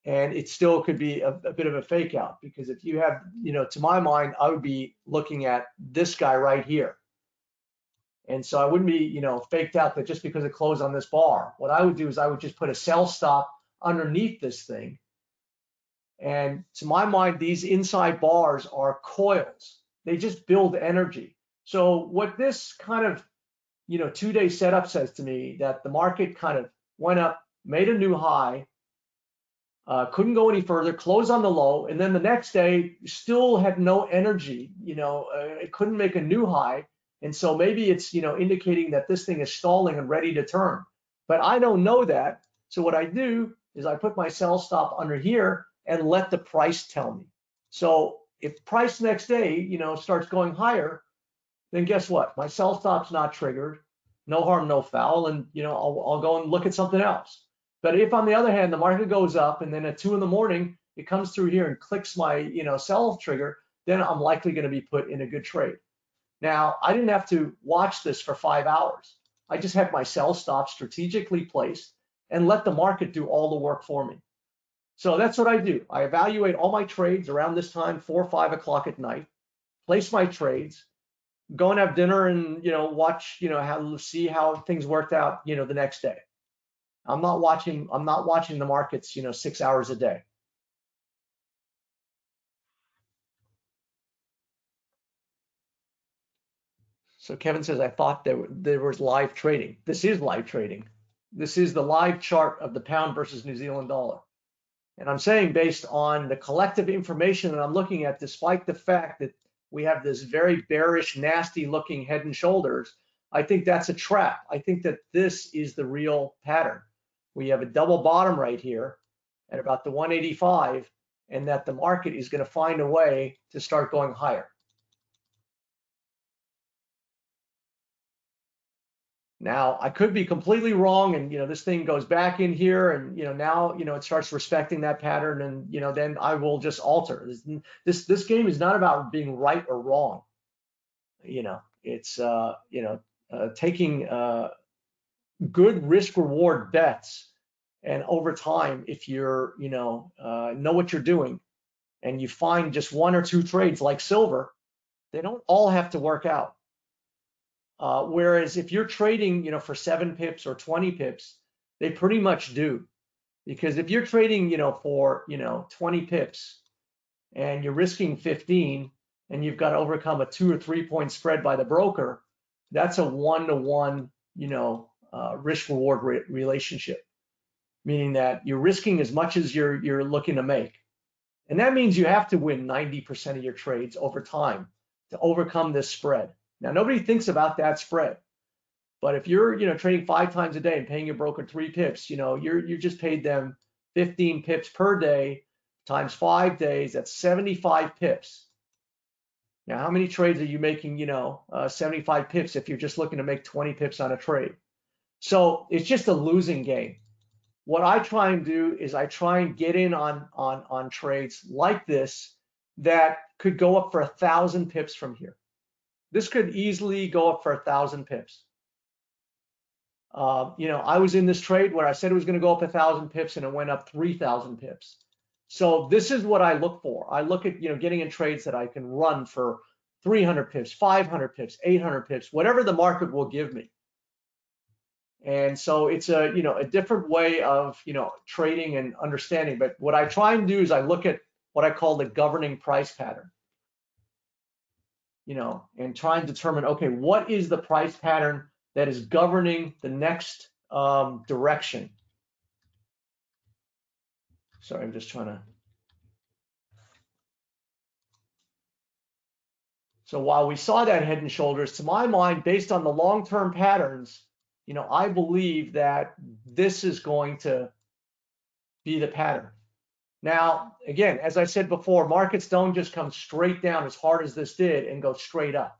and it still could be a bit of a fake out, because if you have, to my mind, I would be looking at this guy right here. And so I wouldn't be, faked out that just because it closed on this bar. What I would do is I would just put a sell stop underneath this thing. And to my mind, these inside bars are coils. They just build energy. So what this kind of, 2-day setup says to me, that the market kind of went up, made a new high, couldn't go any further, closed on the low, and then the next day still had no energy. It couldn't make a new high. And so maybe it's, indicating that this thing is stalling and ready to turn. But I don't know that. So what I do is I put my sell stop under here and let the price tell me. So if price next day, starts going higher, then guess what? My sell stop's not triggered. No harm, no foul. And, I'll go and look at something else. But if on the other hand, the market goes up and then at 2 in the morning, it comes through here and clicks my, sell trigger, then I'm likely going to be put in a good trade. Now, I didn't have to watch this for 5 hours. I just had my sell stop strategically placed and let the market do all the work for me. So that's what I do. I evaluate all my trades around this time, 4 or 5 o'clock at night, place my trades, go and have dinner and, watch, see how things worked out, the next day. I'm not watching the markets, 6 hours a day. So Kevin says, I thought there was live trading. This is live trading. This is the live chart of the pound versus New Zealand dollar. And I'm saying, based on the collective information that I'm looking at, despite the fact that we have this very bearish, nasty looking head and shoulders, I think that's a trap. I think that this is the real pattern. We have a double bottom right here at about the 185, and that the market is going to find a way to start going higher. Now, I could be completely wrong, and this thing goes back in here, and now it starts respecting that pattern, and then I will just alter. This game is not about being right or wrong. It's taking good risk reward bets, and over time, if you're know what you're doing, and you find just one or two trades like silver, they don't all have to work out. Whereas if you're trading, for 7 pips or 20 pips, they pretty much do. Because if you're trading, for, 20 pips and you're risking 15 and you've got to overcome a 2 or 3 point spread by the broker, that's a 1-to-1, risk reward relationship, meaning that you're risking as much as you're looking to make. And that means you have to win 90% of your trades over time to overcome this spread. Now, nobody thinks about that spread, but if you're, trading 5 times a day and paying your broker 3 pips, you just paid them 15 pips per day times 5 days. That's 75 pips. Now, how many trades are you making, 75 pips if you're just looking to make 20 pips on a trade? So it's just a losing game. What I try and do is I try and get in on trades like this that could go up for 1,000 pips from here. This could easily go up for 1,000 pips. I was in this trade where I said it was going to go up 1,000 pips and it went up 3,000 pips. So this is what I look for. I look at, getting in trades that I can run for 300 pips, 500 pips, 800 pips, whatever the market will give me. And so it's a different way of, trading and understanding. But what I try and do is I look at what I call the governing price pattern, and try and determine, okay, what is the price pattern that is governing the next direction? Sorry, I'm just trying to. So while we saw that head and shoulders, to my mind, based on the long-term patterns, I believe that this is going to be the pattern. Now, again, as I said before, markets don't just come straight down as hard as this did and go straight up.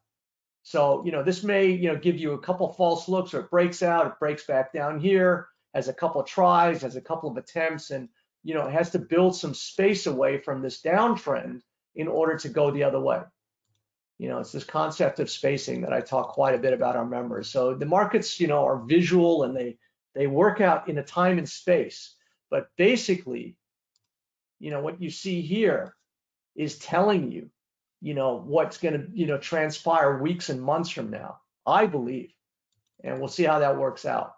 So, this may, give you a couple false looks, or it breaks out, it breaks back down here, has a couple of tries, has a couple of attempts, and, it has to build some space away from this downtrend in order to go the other way. It's this concept of spacing that I talk quite a bit about our members. So the markets, are visual, and they work out in a time and space. But basically, what you see here is telling you, what's going to, transpire weeks and months from now, I believe. And we'll see how that works out.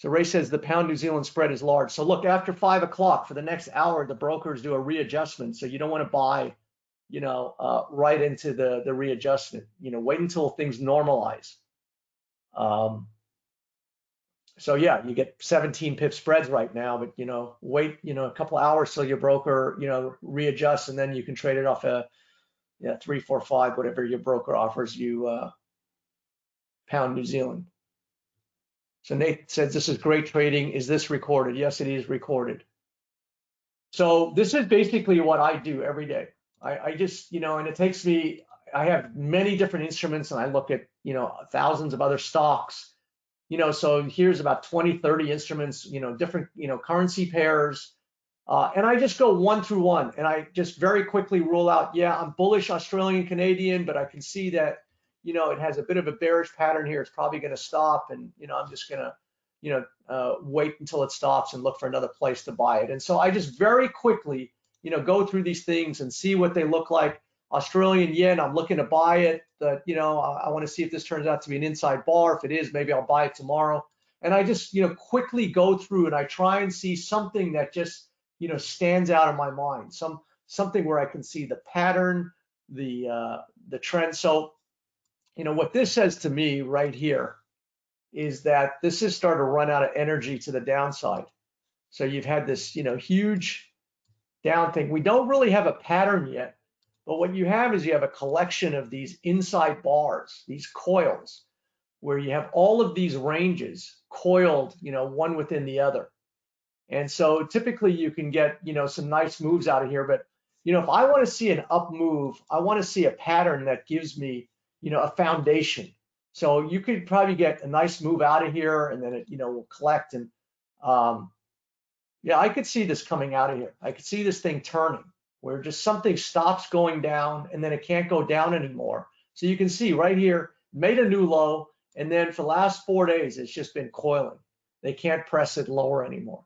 So Ray says the pound New Zealand spread is large. So look, after 5 o'clock for the next hour, the brokers do a readjustment. So you don't want to buy, right into the readjustment. Wait until things normalize. So yeah, you get 17 pip spreads right now, but wait, a couple hours till your broker, readjusts, and then you can trade it off a 3, 4, 5, whatever your broker offers you, pound New Zealand. So Nate says this is great trading. Is this recorded? Yes, it is recorded. So this is basically what I do every day. I just, and it takes me, I have many different instruments, and I look at, thousands of other stocks. So here's about 20, 30 instruments, different, currency pairs. And I just go one through one, and I just very quickly rule out, yeah, I'm bullish Australian Canadian, but I can see that, it has a bit of a bearish pattern here. It's probably going to stop, and, I'm just going to, wait until it stops and look for another place to buy it. And so I just very quickly, go through these things and see what they look like. Australian yen, I'm looking to buy it, but I want to see if this turns out to be an inside bar. If it is, maybe I'll buy it tomorrow. And I just quickly go through, and I try and see something that just stands out in my mind, something where I can see the pattern, the trend. So what this says to me right here is that this is starting to run out of energy to the downside. So you've had this huge down thing. We don't really have a pattern yet. But what you have is you have a collection of these inside bars, these coils, where you have all of these ranges coiled, one within the other. And so typically you can get, some nice moves out of here. But, if I want to see an up move, I want to see a pattern that gives me, a foundation. So you could probably get a nice move out of here, and then it, will collect. And yeah, I could see this coming out of here. I could see this thing turning, where just something stops going down, and then it can't go down anymore. So you can see right here, made a new low, and then for the last 4 days, it's just been coiling. They can't press it lower anymore.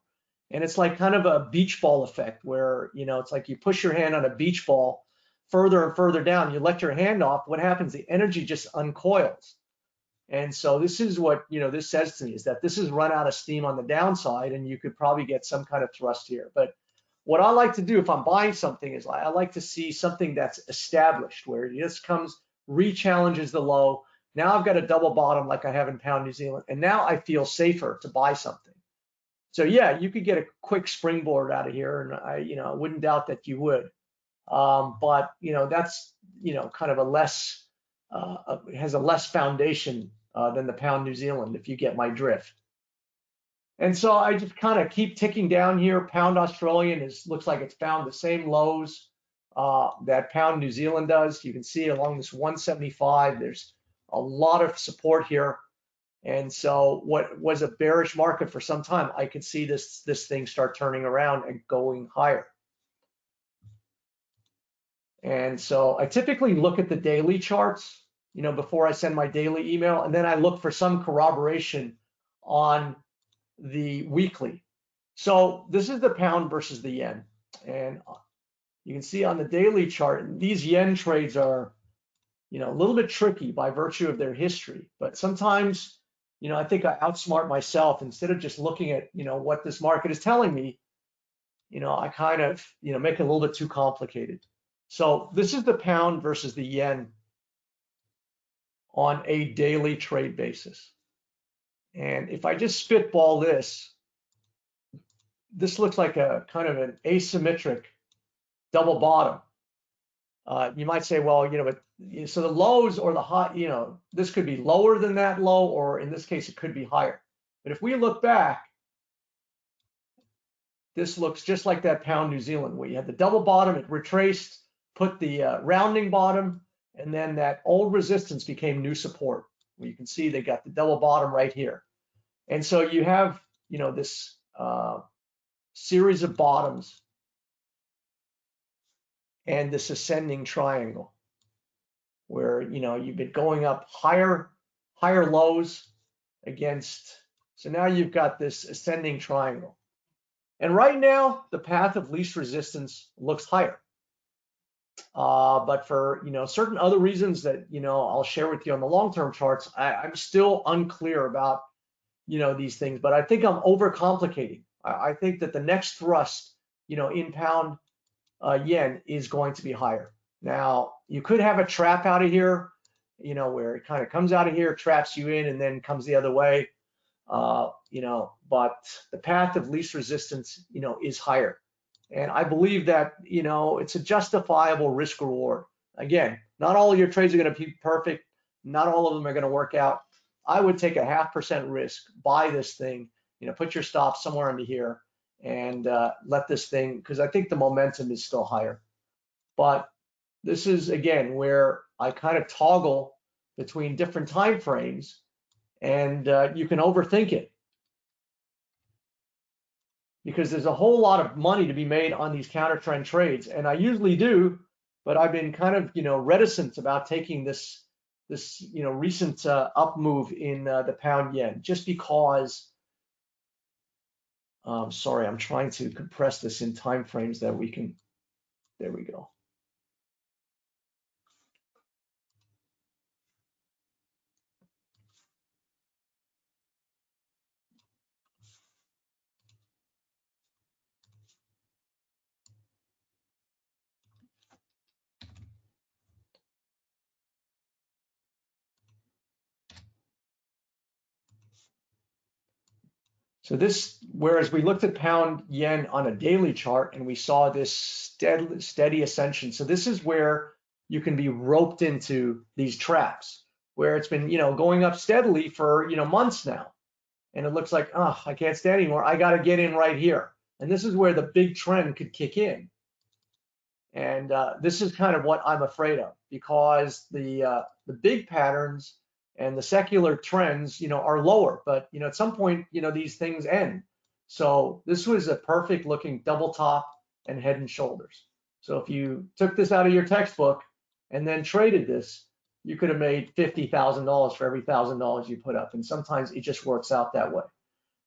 And it's like kind of a beach ball effect where, it's like you push your hand on a beach ball further and further down, you let your hand off, what happens? The energy just uncoils. And so this is what, this says to me, is that this has run out of steam on the downside, and you could probably get some kind of thrust here. But what I like to do if I'm buying something is I like to see something that's established, where it just comes, re-challenges the low. Now I've got a double bottom like I have in pound New Zealand, and now I feel safer to buy something. So yeah, you could get a quick springboard out of here, and I wouldn't doubt that you would. But that's kind of a less has a less foundation than the pound New Zealand, if you get my drift. And so I just kind of keep ticking down here. Pound Australian looks like it's found the same lows that pound New Zealand does. You can see along this 175, there's a lot of support here. And so what was a bearish market for some time, I could see this thing start turning around and going higher. And so I typically look at the daily charts, before I send my daily email, and then I look for some corroboration on the weekly. So this is the pound versus the yen. And you can see on the daily chart, these yen trades are, a little bit tricky by virtue of their history. But sometimes, I think I outsmart myself. Instead of just looking at, what this market is telling me, I kind of, make it a little bit too complicated. So this is the pound versus the yen on a daily trade basis. And if I just spitball this looks like a kind of an asymmetric double bottom. You might say, well, but so the lows or the high, this could be lower than that low, or in this case, it could be higher. But if we look back, this looks just like that pound New Zealand, where you had the double bottom, it retraced, put the rounding bottom, and then that old resistance became new support. Where you can see they got the double bottom right here. And so you have, this series of bottoms and this ascending triangle where, you've been going up higher lows against, so now you've got this ascending triangle. And right now, the path of least resistance looks higher. But for, certain other reasons that, I'll share with you on the long-term charts, I'm still unclear about, these things, but I think I'm overcomplicating. I think that the next thrust, in pound yen is going to be higher. Now, you could have a trap out of here, where it kind of comes out of here, traps you in, and then comes the other way. But the path of least resistance, is higher. And I believe that, it's a justifiable risk reward. Again, not all of your trades are going to be perfect. Not all of them are going to work out. I would take a 0.5% risk, buy this thing, put your stop somewhere under here, and let this thing, because I think the momentum is still higher. But this is, again, where I kind of toggle between different time frames, and you can overthink it, because there's a whole lot of money to be made on these counter trend trades, and I usually do, but I've been kind of, reticent about taking this recent up move in the pound yen, just because. Sorry, I'm trying to compress this in time frames that we can. There we go. So this, whereas we looked at pound yen on a daily chart and we saw this steady ascension. So this is where you can be roped into these traps, where it's been, going up steadily for, months now. And it looks like, oh, I can't stand anymore. I got to get in right here. And this is where the big trend could kick in. And this is kind of what I'm afraid of, because the big patterns and the secular trends, are lower, but, at some point, these things end. So this was a perfect looking double top and head and shoulders. So if you took this out of your textbook and then traded this, you could have made $50,000 for every $1,000 you put up. And sometimes it just works out that way.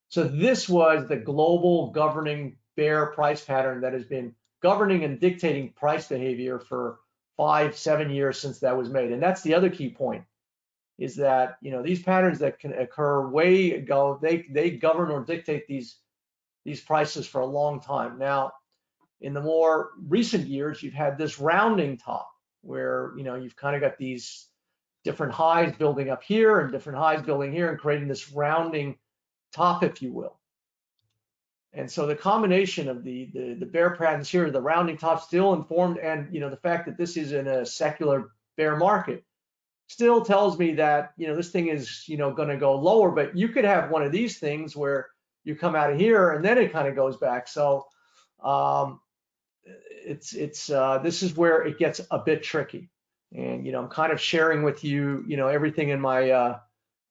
So this was the global governing bear price pattern that has been governing and dictating price behavior for 5-7 years since that was made. And that's the other key point, is that these patterns that can occur way ago, they govern or dictate these prices for a long time. Now, in the more recent years, you've had this rounding top where you've kind of got these different highs building up here and different highs building here and creating this rounding top, if you will. And so the combination of the bear patterns here, the rounding top still informed, and the fact that this is in a secular bear market still tells me that this thing is going to go lower. But you could have one of these things where you come out of here and then it kind of goes back. So this is where it gets a bit tricky. And I'm kind of sharing with you everything in my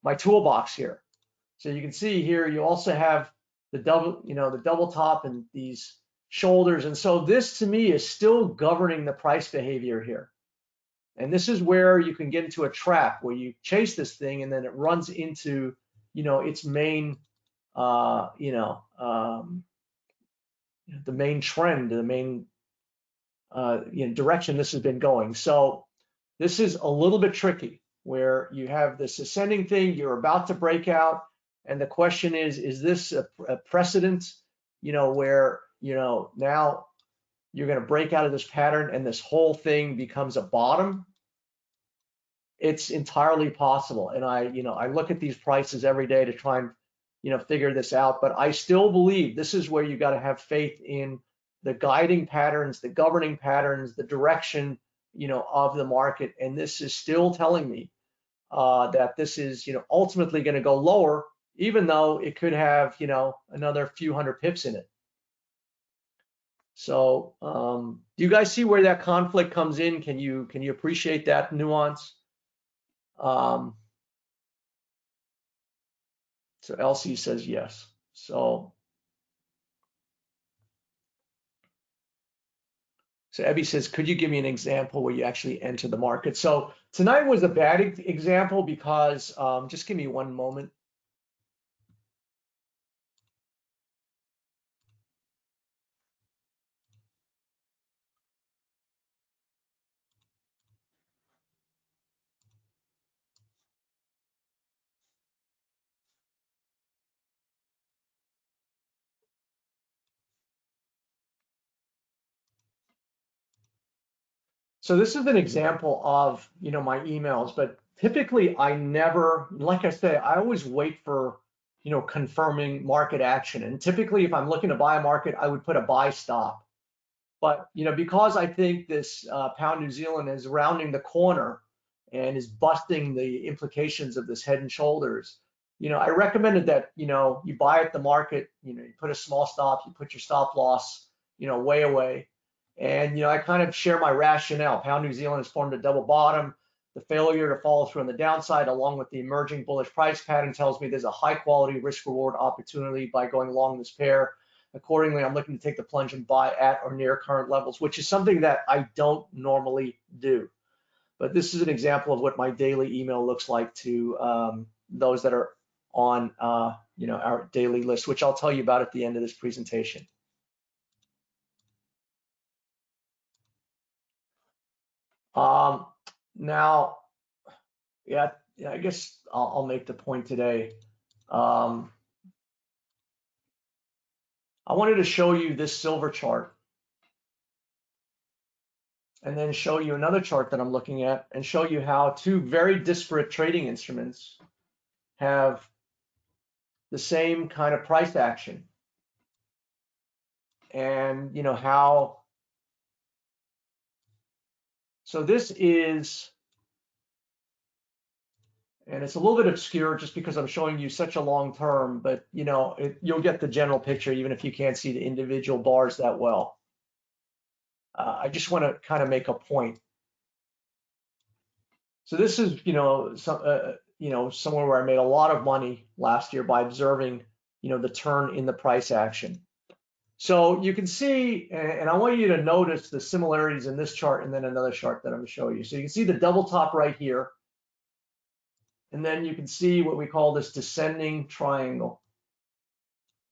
my toolbox here. So you can see here you also have the double top and these shoulders. And so this to me is still governing the price behavior here. And this is where you can get into a trap where you chase this thing and then it runs into its main the main trend, the main direction this has been going. So this is a little bit tricky where you have this ascending thing, you're about to break out, and the question is this a precedent, where now you're going to break out of this pattern and this whole thing becomes a bottom? It's entirely possible. And I look at these prices every day to try and figure this out, but I still believe this is where you got to have faith in the guiding patterns, the governing patterns, the direction of the market. And this is still telling me that this is ultimately going to go lower, even though it could have another few hundred pips in it. So do you guys see where that conflict comes in? Can you appreciate that nuance? So Elsie says yes. So Ebby says, could you give me an example where you actually enter the market? So tonight was a bad example because, just give me one moment. So this is an example of, my emails, but typically I never, like I say, I always wait for, confirming market action. And typically if I'm looking to buy a market, I would put a buy stop. But, because I think this pound New Zealand is rounding the corner and is busting the implications of this head and shoulders, I recommended that, you buy at the market, you put a small stop, you put your stop loss, way away. And, I kind of share my rationale. Pound New Zealand has formed a double bottom. The failure to follow through on the downside, along with the emerging bullish price pattern, tells me there's a high quality risk reward opportunity by going long this pair. Accordingly, I'm looking to take the plunge and buy at or near current levels, which is something that I don't normally do. But this is an example of what my daily email looks like to those that are on our daily list, which I'll tell you about at the end of this presentation. Now, yeah, I guess I'll make the point today. I wanted to show you this silver chart and then show you another chart that I'm looking at and show you how two very disparate trading instruments have the same kind of price action. And how, so this is, and it's a little bit obscure just because I'm showing you such a long term, but you'll get the general picture even if you can't see the individual bars that well. I just want to kind of make a point. So this is, somewhere where I made a lot of money last year by observing, the turn in the price action. So you can see, and I want you to notice the similarities in this chart and then another chart that I'm going to show you. So you can see the double top right here. And then you can see what we call this descending triangle.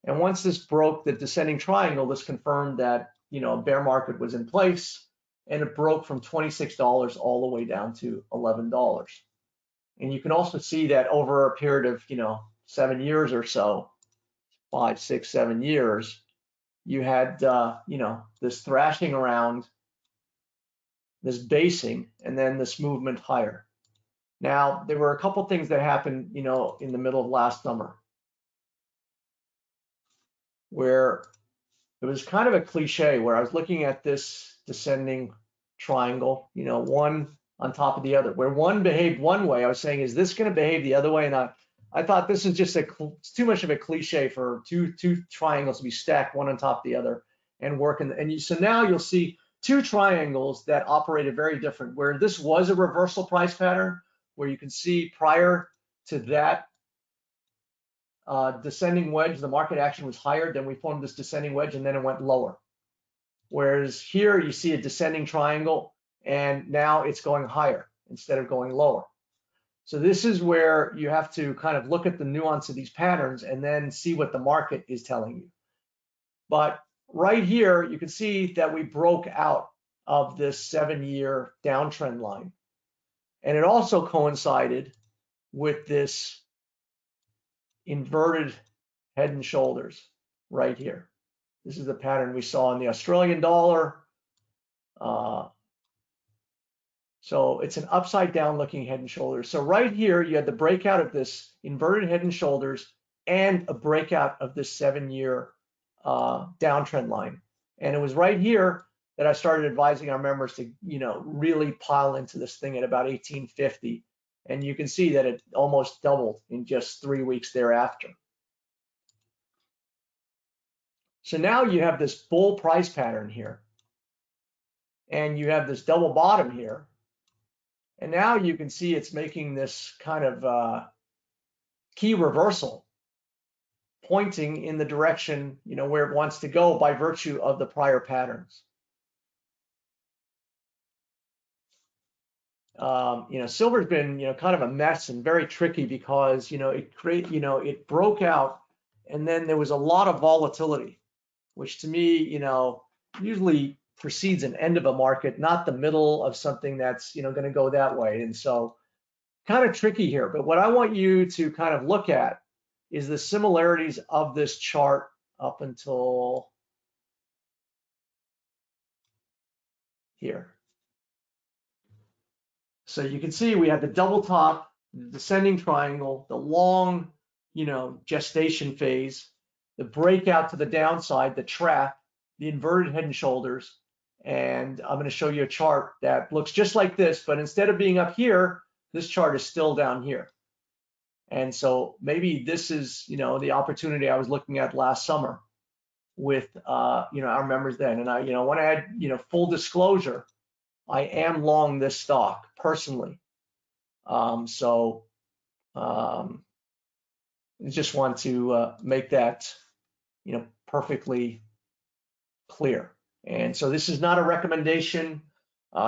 And once this broke the descending triangle, this confirmed that, a bear market was in place, and it broke from $26 all the way down to $11. And you can also see that over a period of, 7 years or so, 5, 6, 7 years, you had, this thrashing around, this basing, and then this movement higher. Now, there were a couple things that happened, in the middle of last summer, where it was kind of a cliche where I was looking at this descending triangle, one on top of the other, where one behaved one way. I was saying, is this going to behave the other way? And I thought this is just it's too much of a cliche for two triangles to be stacked one on top of the other and work. So now you'll see two triangles that operated very different, where this was a reversal price pattern, where you can see prior to that descending wedge, the market action was higher, then we formed this descending wedge, and then it went lower. Whereas here you see a descending triangle, and now it's going higher instead of going lower. So this is where you have to kind of look at the nuance of these patterns and then see what the market is telling you. But right here, you can see that we broke out of this 7-year downtrend line. And it also coincided with this inverted head and shoulders right here. This is the pattern we saw in the Australian dollar. So it's an upside down looking head and shoulders. So right here, you had the breakout of this inverted head and shoulders and a breakout of this 7-year downtrend line. And it was right here that I started advising our members to, really pile into this thing at about 1850. And you can see that it almost doubled in just 3 weeks thereafter. So now you have this bull price pattern here, and you have this double bottom here. And now you can see it's making this kind of key reversal, pointing in the direction, where it wants to go by virtue of the prior patterns. Silver's been, kind of a mess and very tricky because, it broke out, and then there was a lot of volatility, which to me, usually precedes an end of a market, not the middle of something that's, going to go that way. And so kind of tricky here. But what I want you to kind of look at is the similarities of this chart up until here. So you can see we have the double top, the descending triangle, the long, gestation phase, the breakout to the downside, the trap, the inverted head and shoulders. And I'm going to show you a chart that looks just like this, but instead of being up here, this chart is still down here. And so maybe this is, the opportunity I was looking at last summer with, our members then. And I want to add, full disclosure, I am long this stock personally. Just want to make that, perfectly clear. And so this is not a recommendation.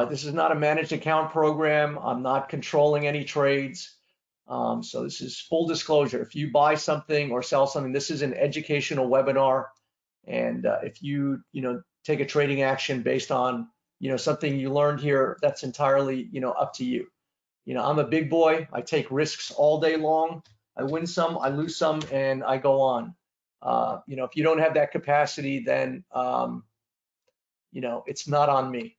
This is not a managed account program. I'm not controlling any trades. So this is full disclosure. If you buy something or sell something, this is an educational webinar. And if you, take a trading action based on, something you learned here, that's entirely, up to you. I'm a big boy. I take risks all day long. I win some, I lose some, and I go on. If you don't have that capacity, then, it's not on me.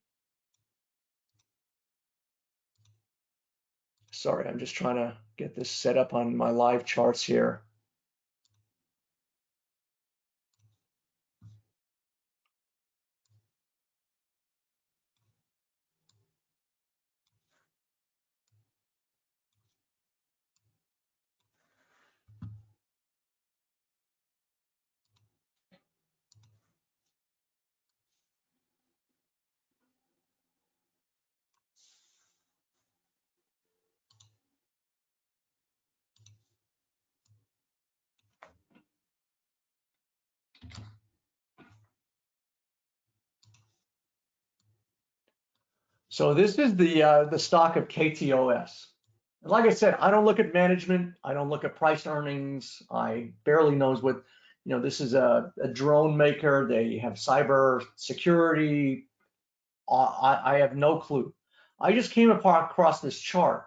Sorry, I'm just trying to get this set up on my live charts here. So this is the stock of KTOS. And like I said, I don't look at management. I don't look at price earnings. I barely knows what, this is a drone maker. They have cyber security. I have no clue. I just came across this chart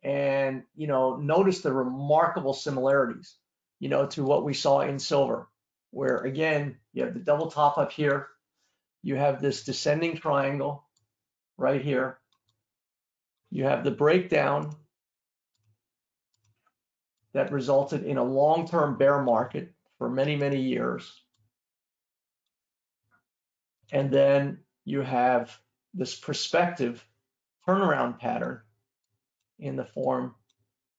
and, noticed the remarkable similarities, to what we saw in silver, where again, you have the double top up here. You have this descending triangle right here. You have the breakdown that resulted in a long-term bear market for many, many years. And then you have this prospective turnaround pattern in the form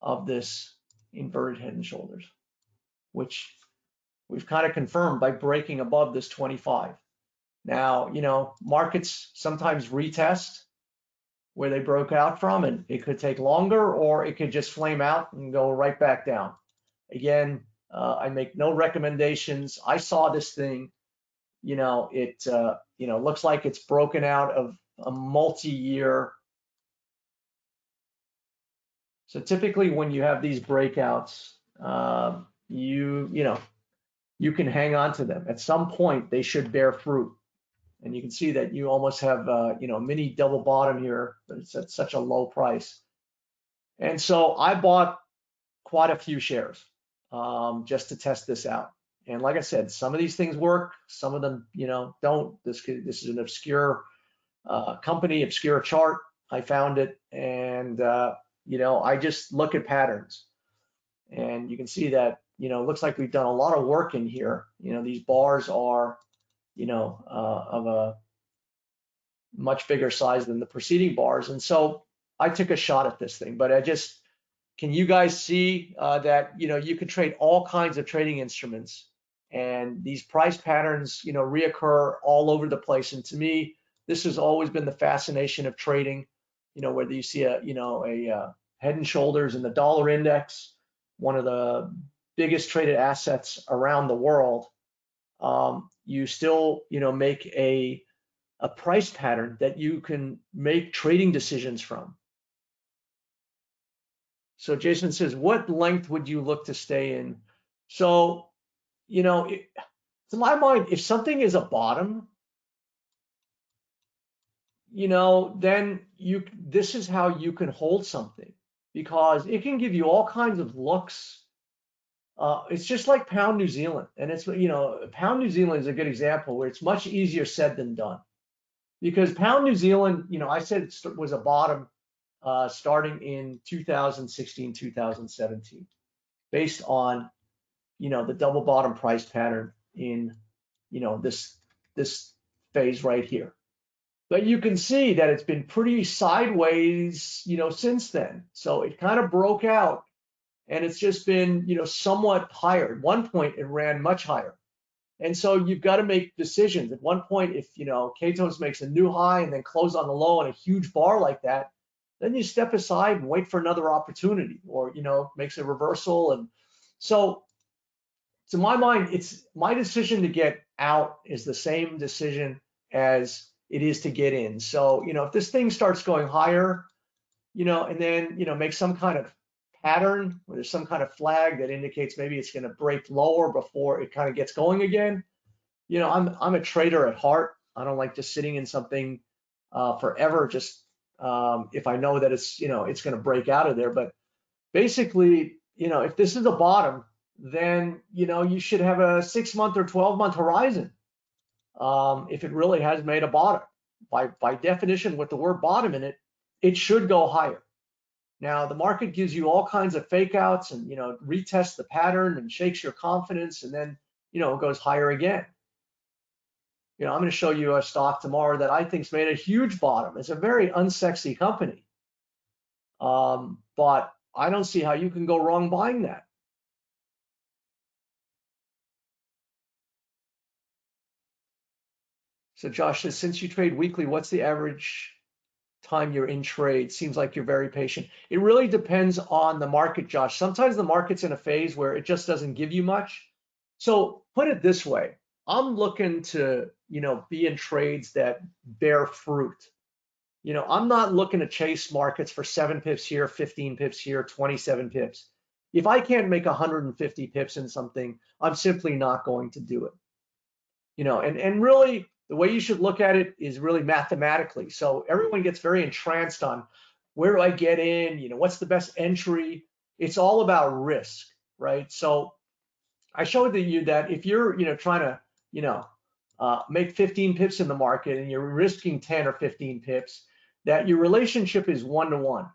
of this inverted head and shoulders, which we've kind of confirmed by breaking above this 25. Now, markets sometimes retest where they broke out from, and it could take longer, or it could just flame out and go right back down. Again, I make no recommendations. I saw this thing, it looks like it's broken out of a multi-year. So typically when you have these breakouts, you can hang on to them. At some point, they should bear fruit. And you can see that you almost have, mini double bottom here, but it's at such a low price. And so I bought quite a few shares just to test this out. And like I said, some of these things work, some of them, don't. This is an obscure company, obscure chart. I found it, and I just look at patterns, and you can see that it looks like we've done a lot of work in here. These bars are of a much bigger size than the preceding bars. And so I took a shot at this thing, but can you guys see that, you can trade all kinds of trading instruments, and these price patterns, reoccur all over the place. And to me, this has always been the fascination of trading, whether you see a head and shoulders in the dollar index, one of the biggest traded assets around the world, you still, make a price pattern that you can make trading decisions from. So Jason says, what length would you look to stay in? So, to my mind, if something is a bottom, then this is how you can hold something, because it can give you all kinds of looks. It's just like pound New Zealand, and it's, pound New Zealand is a good example where it's much easier said than done, because pound New Zealand, I said it was a bottom starting in 2016, 2017, based on, the double bottom price pattern in, this phase right here. But you can see that it's been pretty sideways, since then. So it kind of broke out, and it's just been, somewhat higher. At one point, it ran much higher. And so you've got to make decisions. At one point, if, KTOS makes a new high and then close on the low on a huge bar like that, then you step aside and wait for another opportunity, or, makes a reversal. And so to my mind, it's my decision to get out is the same decision as it is to get in. So, if this thing starts going higher, and then, make some kind of pattern where there's some kind of flag that indicates maybe it's going to break lower before it kind of gets going again. I'm a trader at heart. I don't like just sitting in something forever, just if I know that it's, it's going to break out of there. But basically, if this is a bottom, then, you should have a 6-month or 12-month horizon. If it really has made a bottom, by definition, with the word bottom in it, it should go higher. Now, the market gives you all kinds of fake outs and, retests the pattern and shakes your confidence, and then, it goes higher again. I'm going to show you a stock tomorrow that I think's made a huge bottom. It's a very unsexy company. But I don't see how you can go wrong buying that. So Josh says, since you trade weekly, what's the average time you're in trade? Seems like you're very patient. It really depends on the market, Josh. Sometimes the market's in a phase where it just doesn't give you much. So put it this way, I'm looking to, be in trades that bear fruit. I'm not looking to chase markets for 7 pips here, 15 pips here, 27 pips. If I can't make 150 pips in something, I'm simply not going to do it. And really the way you should look at it is really mathematically. So everyone gets very entranced on where do I get in, what's the best entry? It's all about risk, right? So I showed you that if you're, trying to, make 15 pips in the market and you're risking 10 or 15 pips, that your relationship is 1-to-1,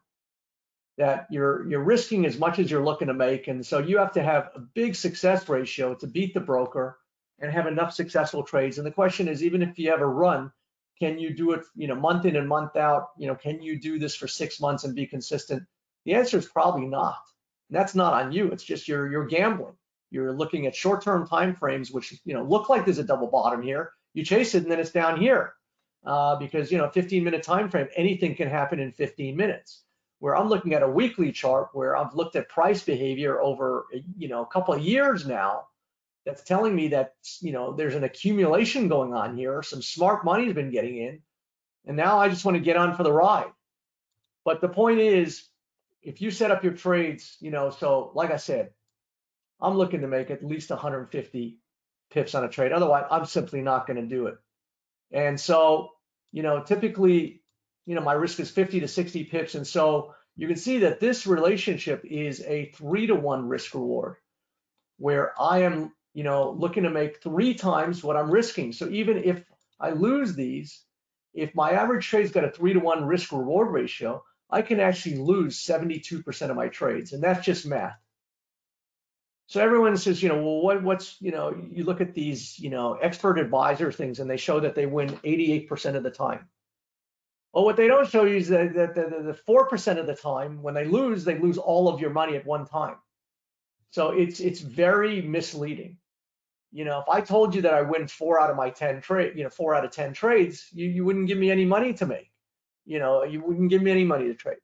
that you're risking as much as you're looking to make. And so you have to have a big success ratio to beat the broker and have enough successful trades. And the question is, even if you have a run, can you do it, month in and month out? Can you do this for 6 months and be consistent? The answer is probably not. And that's not on you. It's just you're gambling. You're looking at short-term time frames, which look like there's a double bottom here. You chase it and then it's down here because 15-minute time frame, anything can happen in 15 minutes. Where I'm looking at a weekly chart where I've looked at price behavior over a couple of years now, that's telling me that there's an accumulation going on here. Some smart money's been getting in, and now I just want to get on for the ride. But the point is, if you set up your trades, so like I said, I'm looking to make at least 150 pips on a trade. Otherwise, I'm simply not going to do it. And so, typically, my risk is 50 to 60 pips. And so you can see that this relationship is a 3-to-1 risk reward, where I am, looking to make 3 times what I'm risking. So even if I lose these, if my average trade's got a 3-to-1 risk reward ratio, I can actually lose 72% of my trades. And that's just math. So everyone says, well, what's, you look at these, expert advisor things and they show that they win 88% of the time. Well, what they don't show you is that the 4% of the time when they lose all of your money at one time. So it's very misleading. If I told you that I win 4 out of my 10 trade, 4 out of 10 trades, you wouldn't give me any money to make. You wouldn't give me any money to trade.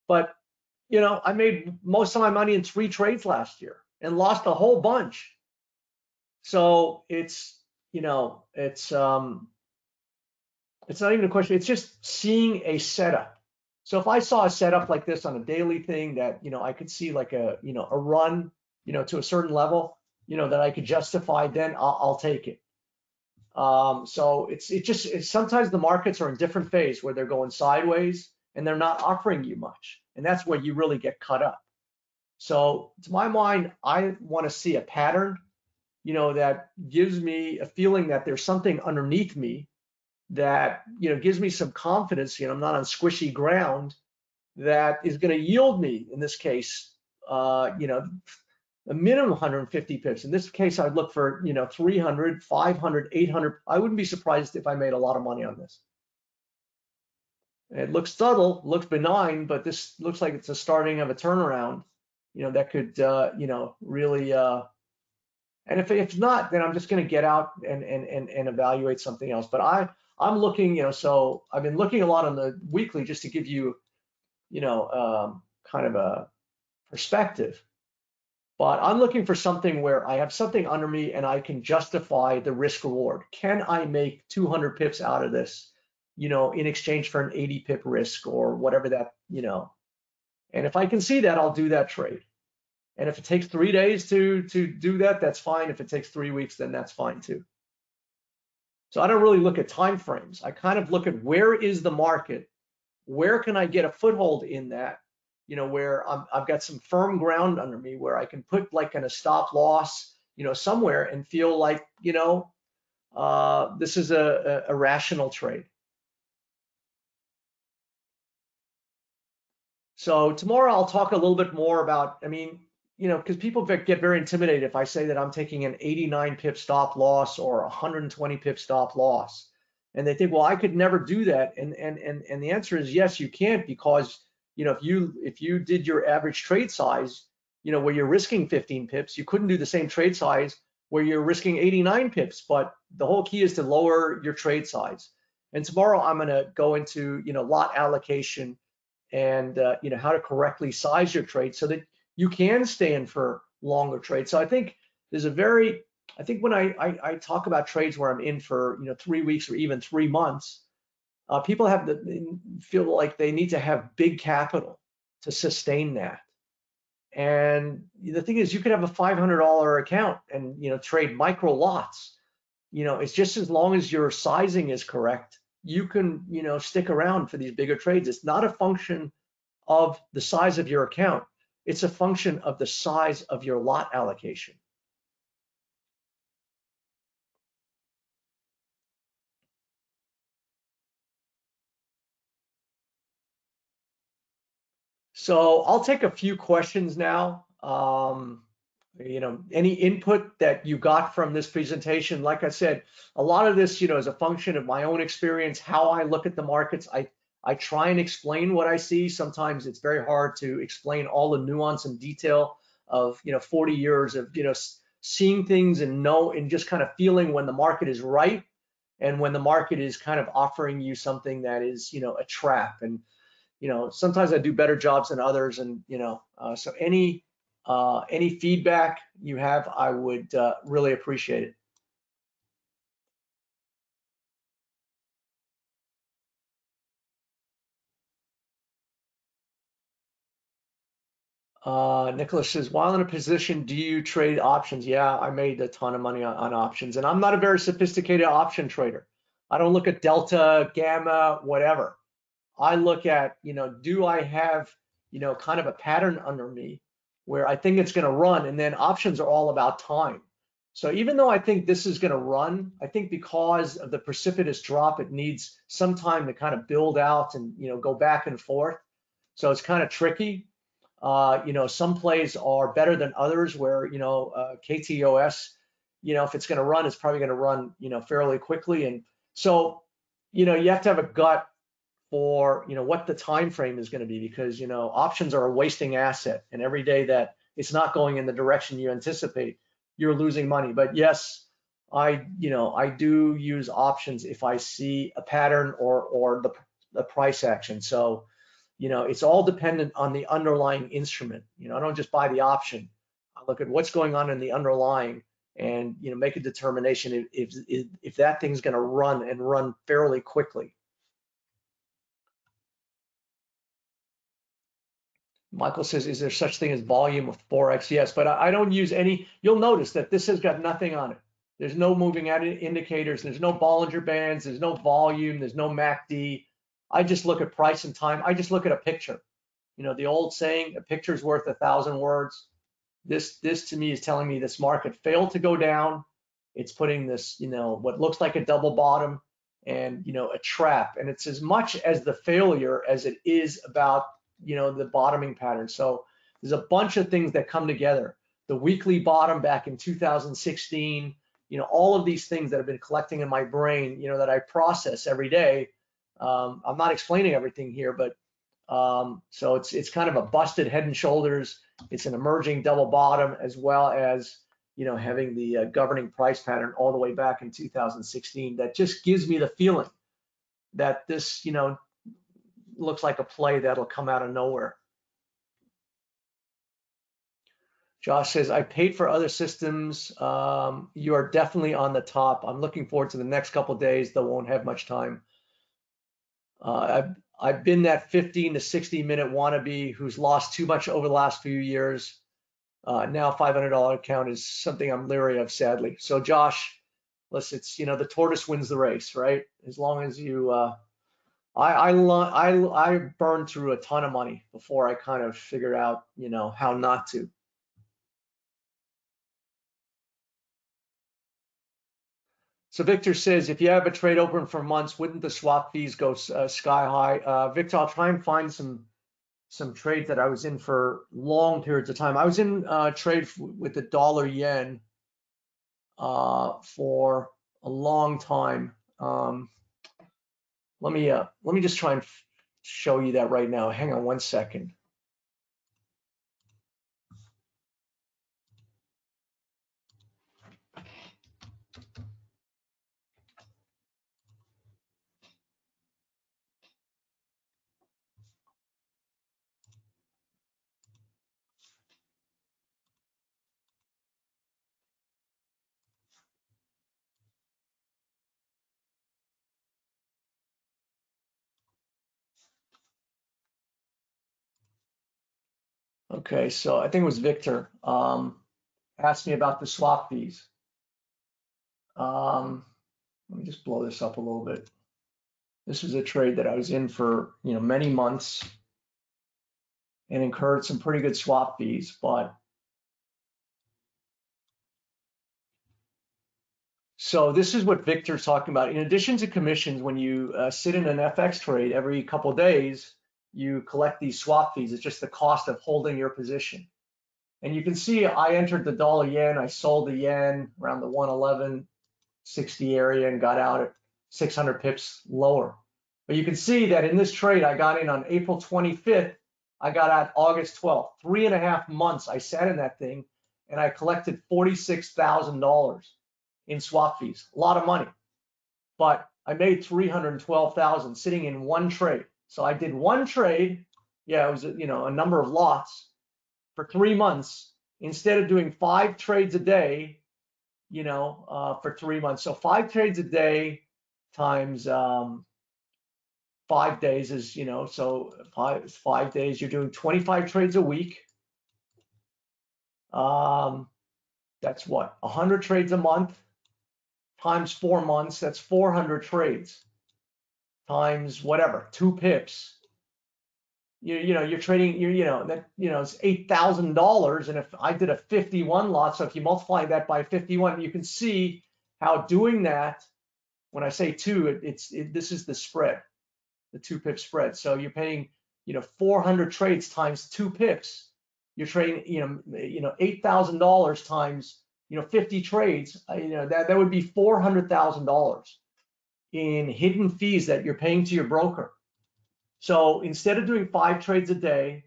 But I made most of my money in 3 trades last year and lost a whole bunch. So it's not even a question. It's just seeing a setup. So if I saw a setup like this on a daily thing that, I could see like a run, to a certain level, that I could justify, then I'll take it. So it's sometimes the markets are in different phase where they're going sideways and they're not offering you much. And that's where you really get cut up. So to my mind, I want to see a pattern, that gives me a feeling that there's something underneath me that, gives me some confidence, I'm not on squishy ground, that is going to yield me, in this case, a minimum 150 pips. In this case, I'd look for, 300, 500, 800. I wouldn't be surprised if I made a lot of money on this. It looks subtle, looks benign, but this looks like it's a starting of a turnaround, that could, really, and if not, then I'm just going to get out and evaluate something else. But I'm looking, so I've been looking a lot on the weekly just to give you, kind of a perspective. But I'm looking for something where I have something under me and I can justify the risk reward. Can I make 200 pips out of this, in exchange for an 80 pip risk or whatever that, and if I can see that, I'll do that trade. And if it takes 3 days to do that, that's fine. If it takes 3 weeks, then that's fine too. So I don't really look at time frames. I kind of look at where is the market, where can I get a foothold in that, where I've got some firm ground under me where I can put like in a stop loss, somewhere and feel like, this is a rational trade. So tomorrow I'll talk a little bit more about, because people get very intimidated if I say that I'm taking an 89 pip stop loss or 120 pip stop loss. And they think, well, I could never do that. And the answer is yes, you can't, because if you did your average trade size, where you're risking 15 pips, you couldn't do the same trade size where you're risking 89 pips. But the whole key is to lower your trade size. And tomorrow I'm going to go into lot allocation and how to correctly size your trade so that you can stay in for longer trades. So I think there's I think when I talk about trades where I'm in for 3 weeks or even 3 months, People feel like they need to have big capital to sustain that. And the thing is, you could have a $500 account and trade micro lots. It's just as long as your sizing is correct, you can stick around for these bigger trades. It's not a function of the size of your account. It's a function of the size of your lot allocation. So I'll take a few questions now. Any input that you got from this presentation, like I said, a lot of this, is a function of my own experience, how I look at the markets. I try and explain what I see. Sometimes it's very hard to explain all the nuance and detail of, 40 years of, seeing things and just kind of feeling when the market is right and when the market is kind of offering you something that is, a trap. And sometimes I do better jobs than others, and so any feedback you have, I would really appreciate it. Nicholas says, while in a position, do you trade options? Yeah, I made a ton of money on options, and I'm not a very sophisticated option trader. I don't look at delta, gamma, whatever. I look at, do I have, kind of a pattern under me where I think it's going to run, and then options are all about time. So even though I think this is going to run, I think because of the precipitous drop, it needs some time to kind of build out and, go back and forth. So it's kind of tricky. Some plays are better than others where, KTOS, if it's going to run, it's probably going to run, fairly quickly. And so, you have to have a gut for what the time frame is going to be, because options are a wasting asset, and every day that it's not going in the direction you anticipate, you're losing money. But yes, I do use options if I see a pattern or the price action. So it's all dependent on the underlying instrument. I don't just buy the option. I look at what's going on in the underlying and make a determination if that thing's going to run and run fairly quickly. Michael says, is there such thing as volume with Forex? Yes, but I don't use any. You'll notice that this has got nothing on it. There's no moving indicators. There's no Bollinger Bands. There's no volume. There's no MACD. I just look at price and time. I just look at a picture. The old saying, a picture's worth 1,000 words. This to me is telling me this market failed to go down. It's putting this, what looks like a double bottom and, a trap. And it's as much as the failure as it is about the bottoming pattern. So there's a bunch of things that come together. The weekly bottom back in 2016, all of these things that have been collecting in my brain, that I process every day. I'm not explaining everything here, but so it's kind of a busted head and shoulders. It's an emerging double bottom, as well as having the governing price pattern all the way back in 2016. That just gives me the feeling that this looks like a play that'll come out of nowhere. Josh says, I paid for other systems. You are definitely on the top. I'm looking forward to the next couple of days, though won't have much time. I've been that 15 to 60 minute wannabe who's lost too much over the last few years. Now $500 account is something I'm leery of, sadly. So Josh, listen, it's the tortoise wins the race, right? As long as you I burned through a ton of money before I kind of figured out, how not to. So Victor says, if you have a trade open for months, wouldn't the swap fees go sky high? Victor, I'll try and find some trades that I was in for long periods of time. I was in trade with the dollar yen for a long time. Let me just try and show you that right now. Hang on one second. Okay, so I think it was Victor asked me about the swap fees. Let me just blow this up a little bit. This was a trade that I was in for many months and incurred some pretty good swap fees, but so this is what Victor's talking about. In addition to commissions, when you sit in an FX trade every couple of days, you collect these swap fees. It's just the cost of holding your position. And you can see I entered the dollar yen. I sold the yen around the 111.60 area and got out at 600 pips lower. But you can see that in this trade, I got in on April 25th. I got out August 12th. 3.5 months I sat in that thing and I collected $46,000 in swap fees. A lot of money. But I made 312,000 sitting in one trade. So I did one trade. Yeah, it was a number of lots for 3 months instead of doing 5 trades a day, for 3 months. So 5 trades a day times 5 days is, so 5 days, you're doing 25 trades a week. That's what, 100 trades a month times 4 months. That's 400 trades times whatever, 2 pips. You're trading, it's $8,000. And if I did a 51 lot, so if you multiply that by 51, you can see how doing that, when I say 2, this is the spread, the 2 pip spread. So you're paying, 400 trades times 2 pips. You're trading, $8,000 times, 50 trades. That would be $400,000 in hidden fees that you're paying to your broker. So instead of doing 5 trades a day,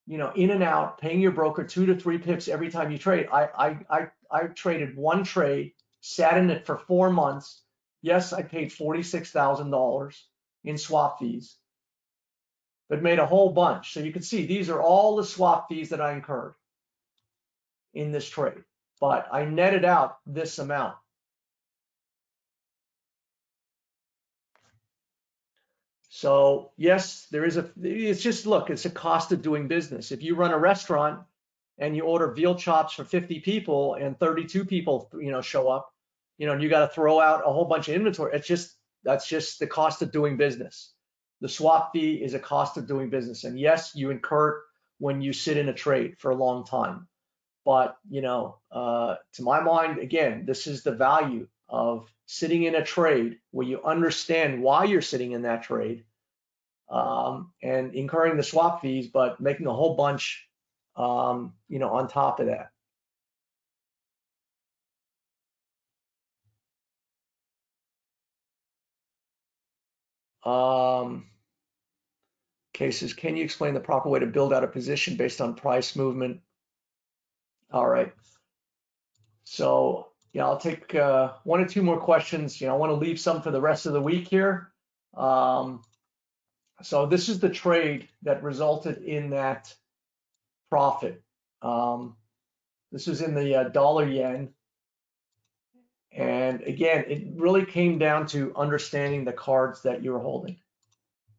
in and out, paying your broker 2 to 3 pips every time you trade, I traded one trade, sat in it for 4 months. Yes, I paid $46,000 in swap fees, but made a whole bunch. So you can see these are all the swap fees that I incurred in this trade, but I netted out this amount. So yes, it's just, look, it's a cost of doing business. If you run a restaurant and you order veal chops for 50 people and 32 people, show up, and you got to throw out a whole bunch of inventory. That's just the cost of doing business. The swap fee is a cost of doing business. And yes, you incur when you sit in a trade for a long time. But, to my mind, again, this is the value of sitting in a trade where you understand why you're sitting in that trade, and incurring the swap fees, but making a whole bunch, on top of that. Cases, can you explain the proper way to build out a position based on price movement? All right. So, I'll take 1 or 2 more questions. I want to leave some for the rest of the week here. So this is the trade that resulted in that profit. This is in the dollar yen. And again, it really came down to understanding the cards that you're holding,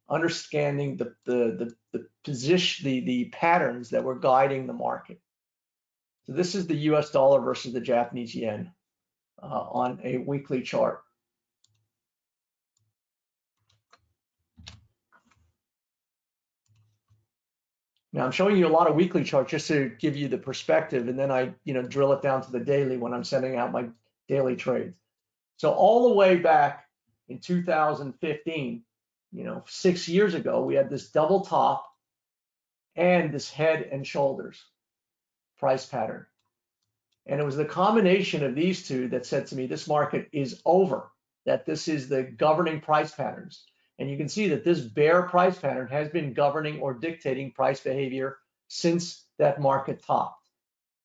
understanding the position, the patterns that were guiding the market. So this is the US dollar versus the Japanese yen on a weekly chart. Now I'm showing you a lot of weekly charts just to give you the perspective, and then I drill it down to the daily when I'm sending out my daily trades. So all the way back in 2015, 6 years ago, we had this double top and this head and shoulders price pattern. And it was the combination of these two that said to me, this market is over, that this is the governing price patterns. And you can see that this bear price pattern has been governing or dictating price behavior since that market topped.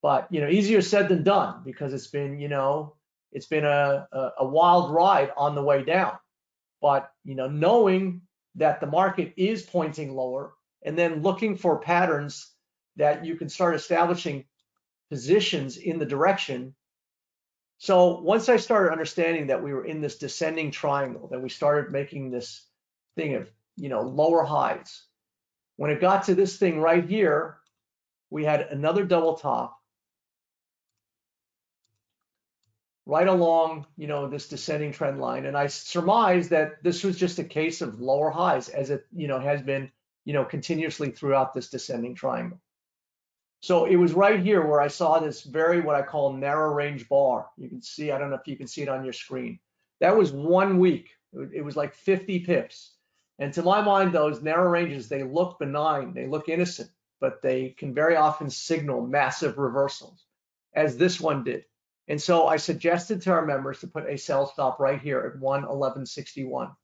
But, easier said than done, because it's been a wild ride on the way down. But, knowing that the market is pointing lower and then looking for patterns that you can start establishing positions in the direction. So once I started understanding that we were in this descending triangle, that we started making this thing of, lower highs. When it got to this thing right here, we had another double top right along, this descending trend line. And I surmise that this was just a case of lower highs, as it, has been, continuously throughout this descending triangle. So it was right here where I saw this very, what I call narrow range bar. You can see, I don't know if you can see it on your screen. That was 1 week. It was like 50 pips. And to my mind, those narrow ranges, they look benign, they look innocent, but they can very often signal massive reversals, as this one did. And so I suggested to our members to put a sell stop right here at 111.61.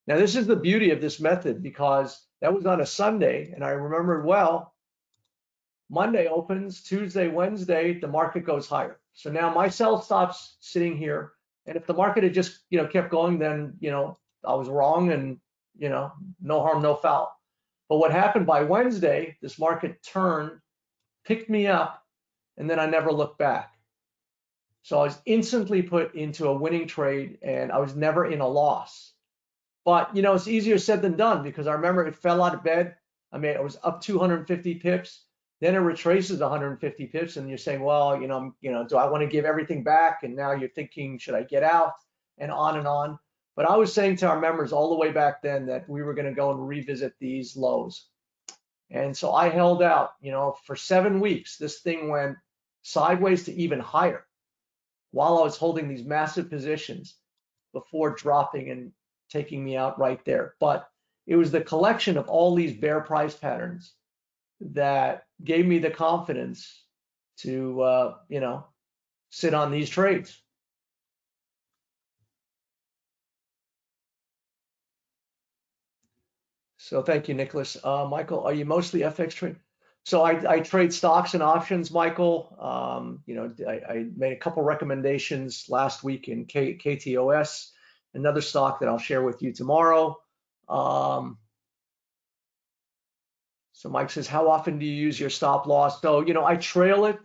Now, this is the beauty of this method, because that was on a Sunday, and I remembered well, Monday opens, Tuesday, Wednesday, the market goes higher. So now my sell stop's sitting here, and if the market had just, kept going, then, I was wrong, and, no harm, no foul. But what happened by Wednesday, this market turned, picked me up, and then I never looked back. So I was instantly put into a winning trade, and I was never in a loss. But, it's easier said than done, because I remember it fell out of bed. I mean, it was up 250 pips. Then it retraces 150 pips, and you're saying, well, do I want to give everything back? And now you're thinking, should I get out? And on and on. But I was saying to our members all the way back then that we were going to go and revisit these lows. And so I held out, for 7 weeks. This thing went sideways to even higher while I was holding these massive positions before dropping and taking me out right there. But it was the collection of all these bear price patterns that gave me the confidence to, sit on these trades. So thank you, Nicholas. Michael, are you mostly FX trade? So I trade stocks and options, Michael. I made a couple recommendations last week in KTOS, another stock that I'll share with you tomorrow. So Mike says, how often do you use your stop loss? So, I trail it.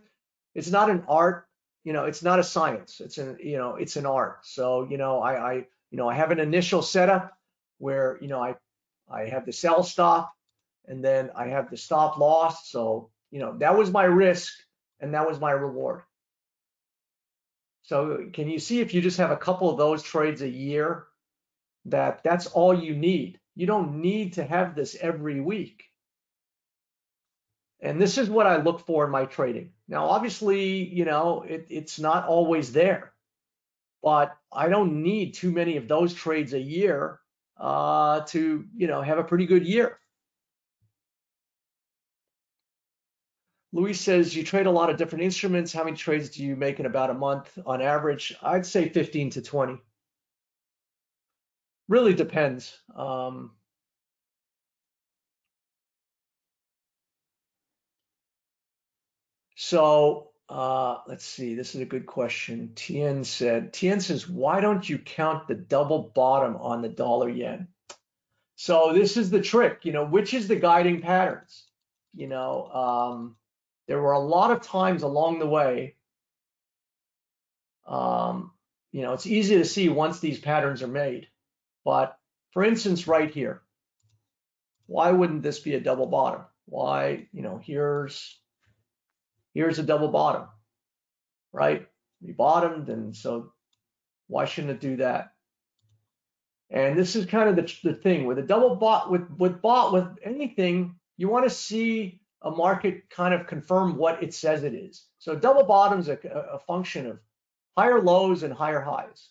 It's not an art, it's not a science. It's an art. So, I have an initial setup where, I have the sell stop, and then I have the stop loss. So, that was my risk, and that was my reward. So can you see, if you just have a couple of those trades a year, that's all you need. You don't need to have this every week. And this is what I look for in my trading. Now, obviously, it's not always there, but I don't need too many of those trades a year to, have a pretty good year. Luis says, you trade a lot of different instruments. How many trades do you make in about a month on average? I'd say 15 to 20. Really depends. So let's see, this is a good question. Tien says, why don't you count the double bottom on the dollar yen? So this is the trick, which is the guiding patterns? There were a lot of times along the way, it's easy to see once these patterns are made. But for instance, right here, why wouldn't this be a double bottom? Why, here's a double bottom, right? We bottomed, and so why shouldn't it do that? And this is kind of the thing with a double bot, with anything, you want to see a market kind of confirm what it says it is. So double bottom's a function of higher lows and higher highs.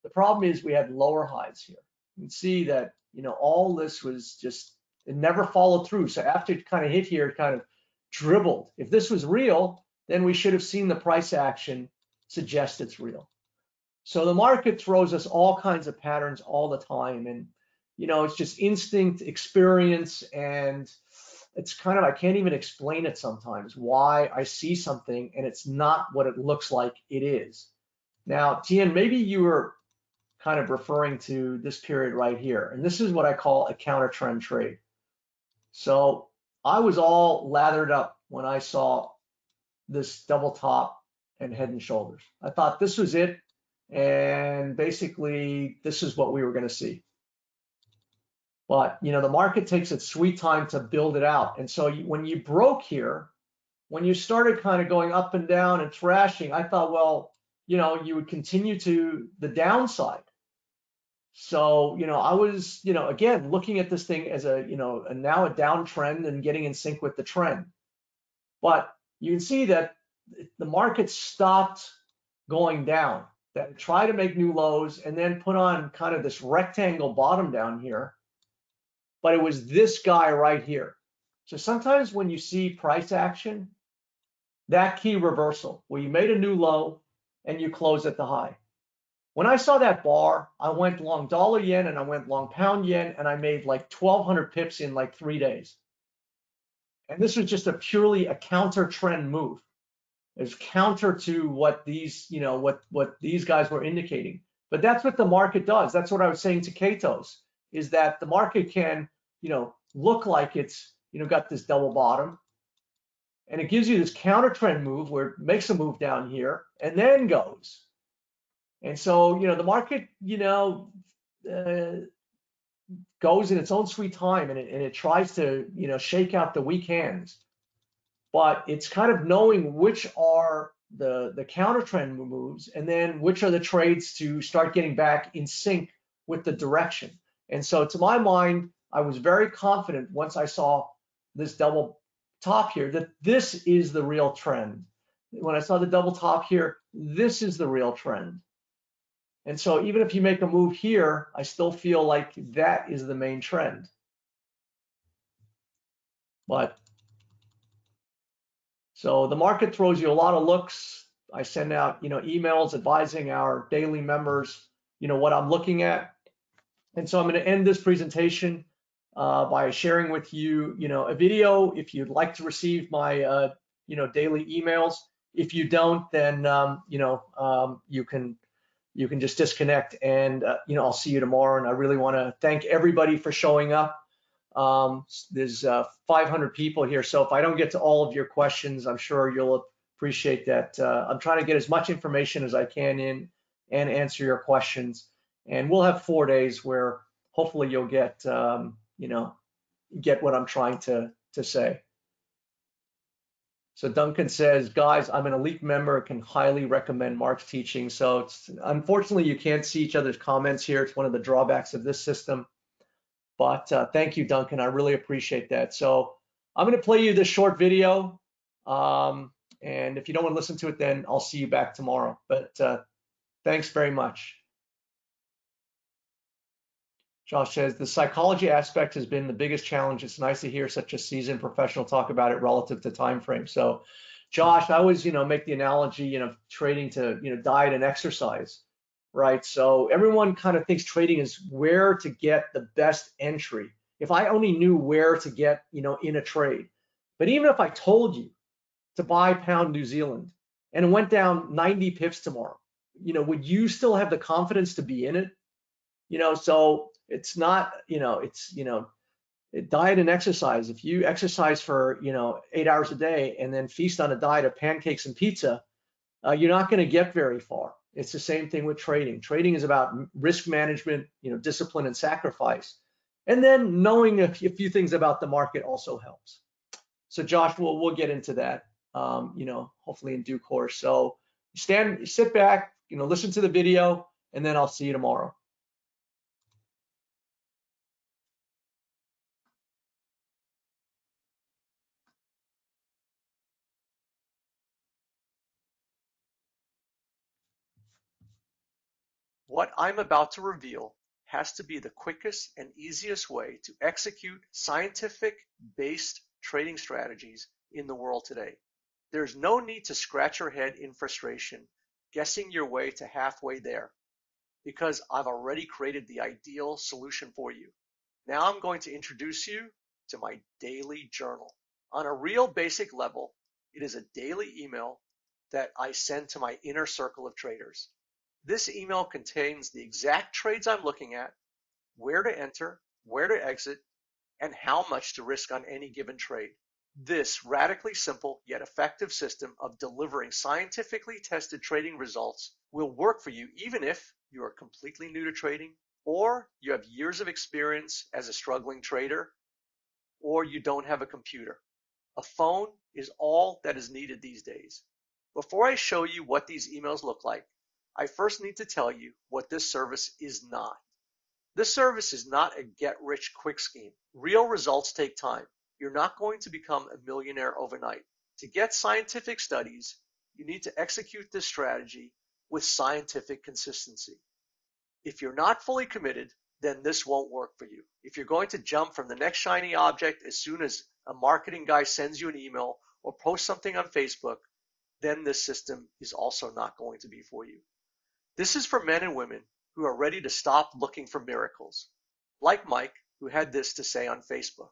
The problem is we had lower highs here. You can see that, all this was just, it never followed through. So after it kind of hit here, it kind of dribbled. If this was real, then we should have seen the price action suggest it's real. So the market throws us all kinds of patterns all the time. And, it's just instinct, experience, and it's kind of, I can't even explain it sometimes, why I see something and it's not what it looks like it is. Now, Tien, maybe you were kind of referring to this period right here. And this is what I call a counter trend trade. So I was all lathered up when I saw this double top and head and shoulders. I thought this was it. And basically, this is what we were going to see. But, the market takes its sweet time to build it out. And so when you broke here, when you started kind of going up and down and thrashing, I thought, well, you would continue to the downside. So, I was, again, looking at this thing as now a downtrend and getting in sync with the trend. But you can see that the market stopped going down, that tried to make new lows and then put on kind of this rectangle bottom down here. But it was this guy right here. So sometimes when you see price action, that key reversal where you made a new low and you close at the high. When I saw that bar, I went long dollar yen and I went long pound yen and I made like 1,200 pips in like 3 days. And this was just purely a counter trend move. It's counter to what these, what these guys were indicating. But that's what the market does. That's what I was saying to Katos, is that the market can, look like it's, got this double bottom. And it gives you this counter trend move where it makes a move down here and then goes. And so, the market, goes in its own sweet time and it tries to, shake out the weak hands. But it's kind of knowing which are the counter trend moves and then which are the trades to start getting back in sync with the direction. And so to my mind, I was very confident once I saw this double top here that this is the real trend. When I saw the double top here, this is the real trend. And so even if you make a move here, I still feel like that is the main trend. But so the market throws you a lot of looks. I send out, emails advising our daily members, what I'm looking at. And so I'm going to end this presentation by sharing with you, a video. If you'd like to receive my, daily emails. If you don't, then, you can just disconnect and, I'll see you tomorrow. And I really want to thank everybody for showing up. There's 500 people here, so if I don't get to all of your questions, I'm sure you'll appreciate that. I'm trying to get as much information as I can in and answer your questions. And we'll have 4 days where hopefully you'll get, get what I'm trying to say. So Duncan says, guys, I'm an elite member, can highly recommend Mark's teaching. So unfortunately, you can't see each other's comments here. It's one of the drawbacks of this system. But thank you, Duncan. I really appreciate that. So I'm going to play you this short video. And if you don't want to listen to it, then I'll see you back tomorrow. But thanks very much. Josh says, the psychology aspect has been the biggest challenge. It's nice to hear such a seasoned professional talk about it relative to time frame. So Josh, I always, make the analogy, trading to, diet and exercise, right? So everyone kind of thinks trading is where to get the best entry. If I only knew where to get, in a trade, but even if I told you to buy pound New Zealand and it went down 90 pips tomorrow, would you still have the confidence to be in it? So it's not, diet and exercise. If you exercise for, 8 hours a day and then feast on a diet of pancakes and pizza, you're not going to get very far. It's the same thing with trading. Trading is about risk management, discipline and sacrifice. And then knowing a few things about the market also helps. So Josh, we'll get into that, hopefully in due course. So sit back, listen to the video, and then I'll see you tomorrow. What I'm about to reveal has to be the quickest and easiest way to execute scientific-based trading strategies in the world today. There's no need to scratch your head in frustration, guessing your way to halfway there, because I've already created the ideal solution for you. Now I'm going to introduce you to my daily journal. On a real basic level, it is a daily email that I send to my inner circle of traders. This email contains the exact trades I'm looking at, where to enter, where to exit, and how much to risk on any given trade. This radically simple yet effective system of delivering scientifically tested trading results will work for you even if you are completely new to trading or you have years of experience as a struggling trader, or you don't have a computer. A phone is all that is needed these days. Before I show you what these emails look like, I first need to tell you what this service is not. This service is not a get-rich-quick scheme. Real results take time. You're not going to become a millionaire overnight. To get scientific studies, you need to execute this strategy with scientific consistency. If you're not fully committed, then this won't work for you. If you're going to jump from the next shiny object as soon as a marketing guy sends you an email or posts something on Facebook, then this system is also not going to be for you. This is for men and women who are ready to stop looking for miracles, like Mike, who had this to say on Facebook.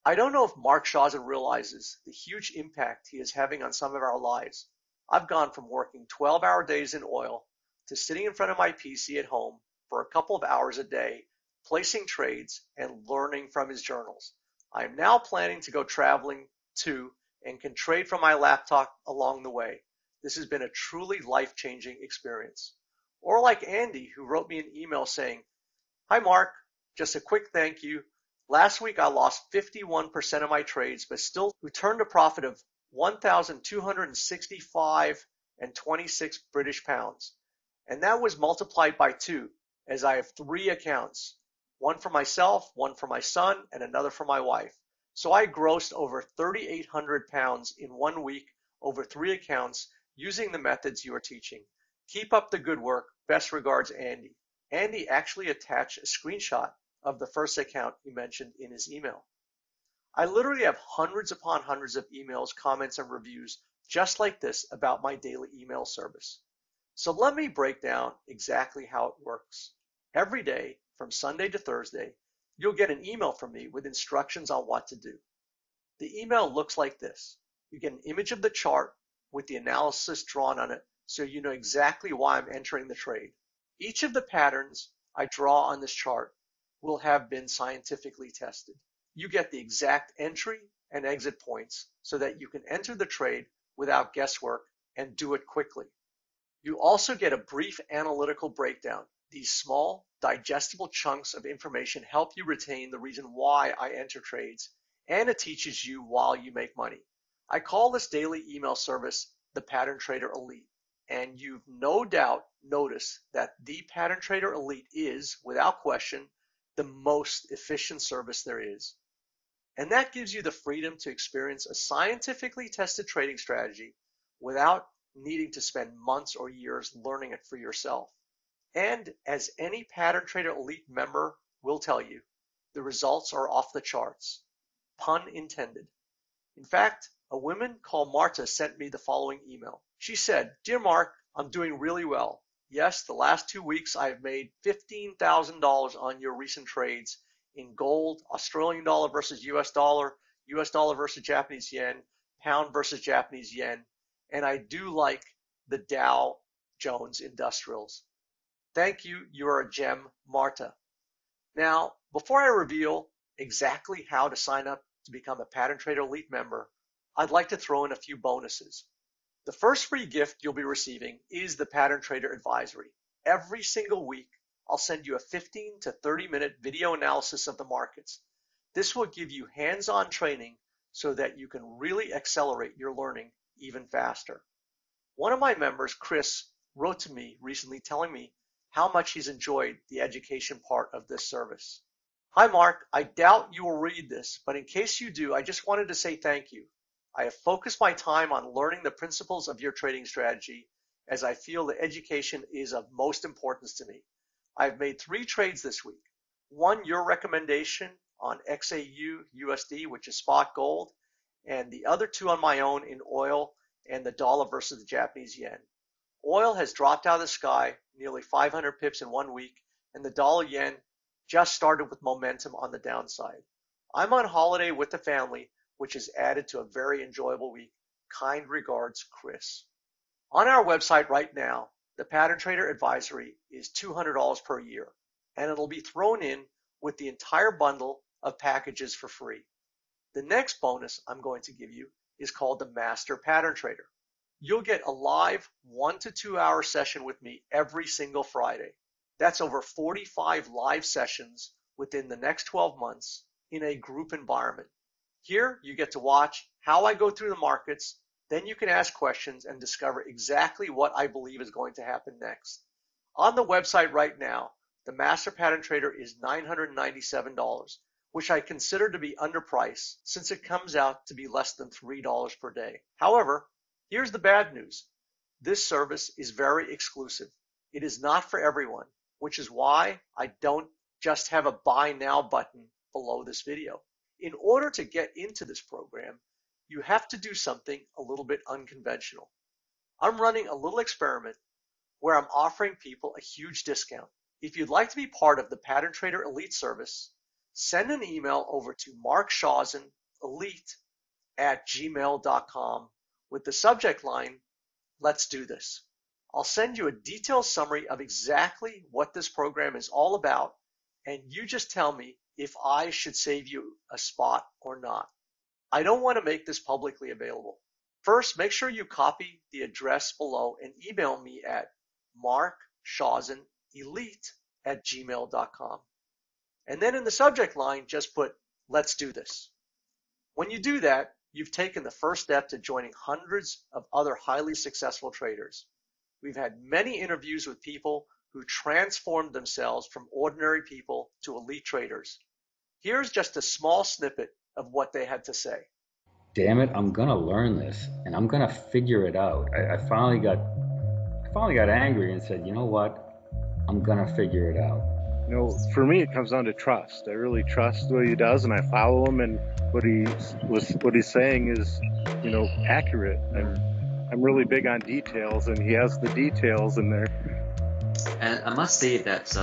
I don't know if Mark Shawson realizes the huge impact he is having on some of our lives. I've gone from working 12-hour days in oil to sitting in front of my PC at home for a couple of hours a day, placing trades and learning from his journals. I am now planning to go traveling too and can trade from my laptop along the way. This has been a truly life-changing experience. Or like Andy, who wrote me an email saying, "Hi Mark, just a quick thank you. Last week I lost 51% of my trades, but still returned a profit of 1,265 and 26 British pounds. And that was multiplied by 2, as I have 3 accounts, one for myself, one for my son, and another for my wife. So I grossed over 3,800 pounds in 1 week over 3 accounts using the methods you are teaching. Keep up the good work. Best regards, Andy." Andy actually attached a screenshot of the first account he mentioned in his email. I literally have hundreds upon hundreds of emails, comments, and reviews just like this about my daily email service. So let me break down exactly how it works. Every day, from Sunday to Thursday, you'll get an email from me with instructions on what to do. The email looks like this. You get an image of the chart with the analysis drawn on it so you know exactly why I'm entering the trade. Each of the patterns I draw on this chart will have been scientifically tested. You get the exact entry and exit points so that you can enter the trade without guesswork and do it quickly. You also get a brief analytical breakdown. These small, digestible chunks of information help you retain the reason why I enter trades, and it teaches you while you make money. I call this daily email service the Pattern Trader Elite, and you've no doubt noticed that the Pattern Trader Elite is, without question, the most efficient service there is. And that gives you the freedom to experience a scientifically tested trading strategy without needing to spend months or years learning it for yourself. And as any Pattern Trader Elite member will tell you, the results are off the charts. Pun intended. In fact, a woman called Marta sent me the following email. She said, "Dear Mark, I'm doing really well. Yes, the last 2 weeks I have made $15,000 on your recent trades in gold, Australian dollar versus US dollar versus Japanese yen, pound versus Japanese yen, and I do like the Dow Jones Industrials. Thank you, you are a gem, Marta." Now, before I reveal exactly how to sign up to become a Pattern Trader Elite member, I'd like to throw in a few bonuses. The first free gift you'll be receiving is the Pattern Trader Advisory. Every single week, I'll send you a 15 to 30-minute video analysis of the markets. This will give you hands-on training so that you can really accelerate your learning even faster. One of my members, Chris, wrote to me recently telling me how much he's enjoyed the education part of this service. "Hi Mark, I doubt you will read this, but in case you do, I just wanted to say thank you. I have focused my time on learning the principles of your trading strategy as I feel the education is of most importance to me. I've made 3 trades this week. One, your recommendation on XAU USD, which is spot gold, and the other 2 on my own in oil and the dollar versus the Japanese yen. Oil has dropped out of the sky nearly 500 pips in 1 week, and the dollar yen just started with momentum on the downside. I'm on holiday with the family, which has added to a very enjoyable week. Kind regards, Chris." On our website right now, the Pattern Trader Advisory is $200 per year, and it'll be thrown in with the entire bundle of packages for free. The next bonus I'm going to give you is called the Master Pattern Trader. You'll get a live 1 to 2 hour session with me every single Friday. That's over 45 live sessions within the next 12 months in a group environment. Here, you get to watch how I go through the markets, then you can ask questions and discover exactly what I believe is going to happen next. On the website right now, the Master Pattern Trader is $997, which I consider to be underpriced since it comes out to be less than $3 per day. However, here's the bad news. This service is very exclusive. It is not for everyone, which is why I don't just have a buy now button below this video. In order to get into this program, you have to do something a little bit unconventional. I'm running a little experiment where I'm offering people a huge discount. If you'd like to be part of the Pattern Trader Elite service, send an email over to markschausenelite@gmail.com with the subject line, "Let's do this." I'll send you a detailed summary of exactly what this program is all about, and you just tell me if I should save you a spot or not. I don't want to make this publicly available. First, make sure you copy the address below and email me at markschausenelite@gmail.com. And then in the subject line, just put, "Let's do this." When you do that, you've taken the first step to joining hundreds of other highly successful traders. We've had many interviews with people who transformed themselves from ordinary people to elite traders. Here's just a small snippet of what they had to say. Damn it, I'm gonna learn this and I'm gonna figure it out. I finally got angry and said, you know what? I'm gonna figure it out. You know, for me, it comes down to trust. I really trust what he does, and I follow him, and what he's saying is, you know, accurate. And I'm really big on details, and he has the details in there. And I must say that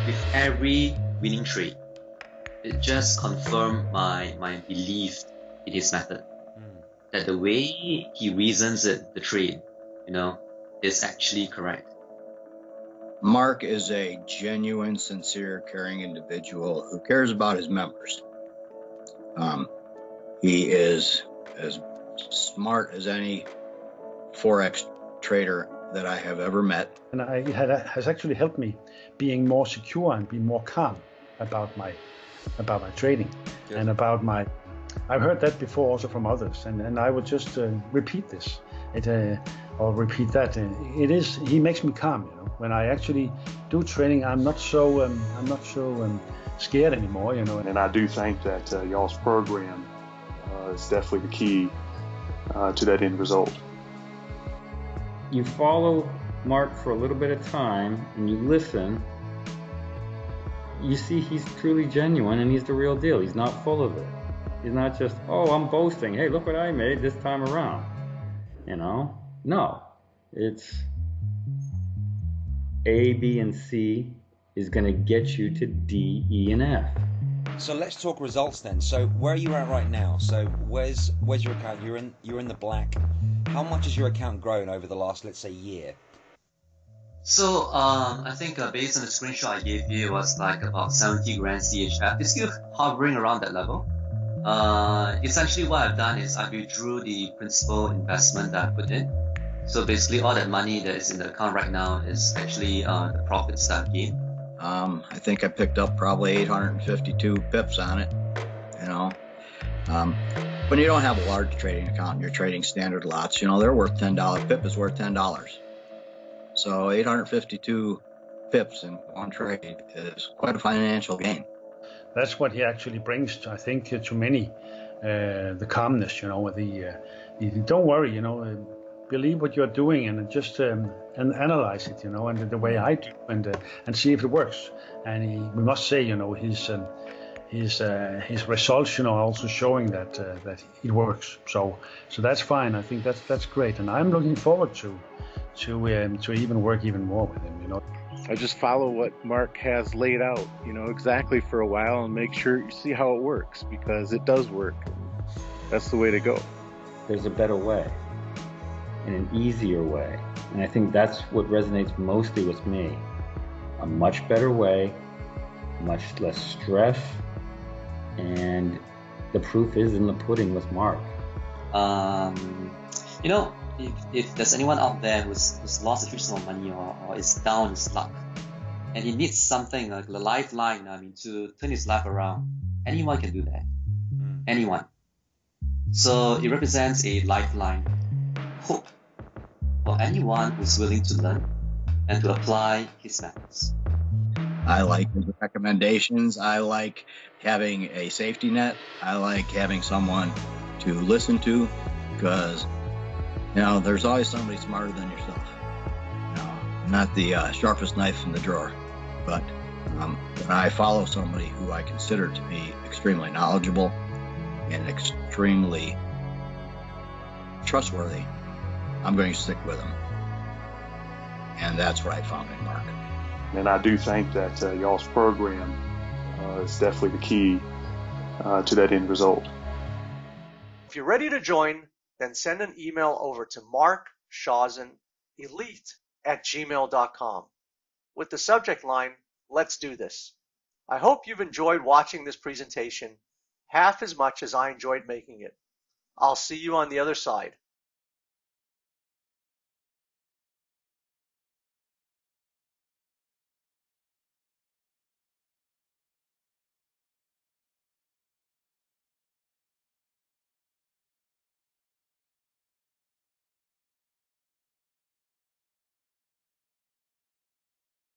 with every winning trade, it just confirmed my belief in his method. That the way he reasons the trade, you know, is actually correct. Mark is a genuine, sincere, caring individual who cares about his members. He is as smart as any Forex trader that I have ever met. And it has actually helped me being more secure and be more calm about my trading. Good. And about my, I've heard that before also from others, and I would just repeat this. Or repeat that. He makes me calm, you know. When I actually do trading, I'm not so scared anymore, you know. And I do think that y'all's program is definitely the key to that end result. You follow Mark for a little bit of time and you listen, you see he's truly genuine and he's the real deal. He's not full of it. He's not just, oh, I'm boasting. Hey, look what I made this time around. You know? No. It's A, B, and C is going to get you to D, E, and F. So let's talk results then. So where are you at right now? So where's your account? You're in the black. How much has your account grown over the last, let's say, year? So I think based on the screenshot I gave you, it was like about 70 grand CHF. It's still hovering around that level. Essentially what I've done is I withdrew the principal investment that I put in. So basically all that money that is in the account right now is actually the profits that I've gained. I think I picked up probably 852 pips on it, you know. When you don't have a large trading account and you're trading standard lots, you know, they're worth $10. Pip is worth $10. So 852 pips in one trade is quite a financial gain. That's what he actually brings, I think, to many, the calmness, you know, don't worry, you know, believe what you're doing and just and analyze it, you know, and the way I do, and see if it works. And we must say, you know, his results, you know, are also showing that it works. So that's fine. I think that's great, and I'm looking forward to even work even more with him, you know. I just follow what Mark has laid out, you know, exactly for a while and make sure you see how it works, because it does work. That's the way to go. There's a better way and an easier way. And I think that's what resonates mostly with me. A much better way, much less stress, and the proof is in the pudding with Mark. You know, if there's anyone out there who's lost a huge sum of money or is down in his luck, and he needs something like a lifeline, to turn his life around, anyone can do that. Anyone. So it represents a lifeline, hope for anyone who's willing to learn and to apply his methods. I like his recommendations. I like having a safety net. I like having someone to listen to, because, there's always somebody smarter than yourself. I'm not the sharpest knife in the drawer, but when I follow somebody who I consider to be extremely knowledgeable and extremely trustworthy, I'm going to stick with them. And that's what I found in Mark. And I do think that y'all's program is definitely the key to that end result. If you're ready to join, then send an email over to markschausenelite@gmail.com with the subject line, "Let's do this." I hope you've enjoyed watching this presentation half as much as I enjoyed making it. I'll see you on the other side.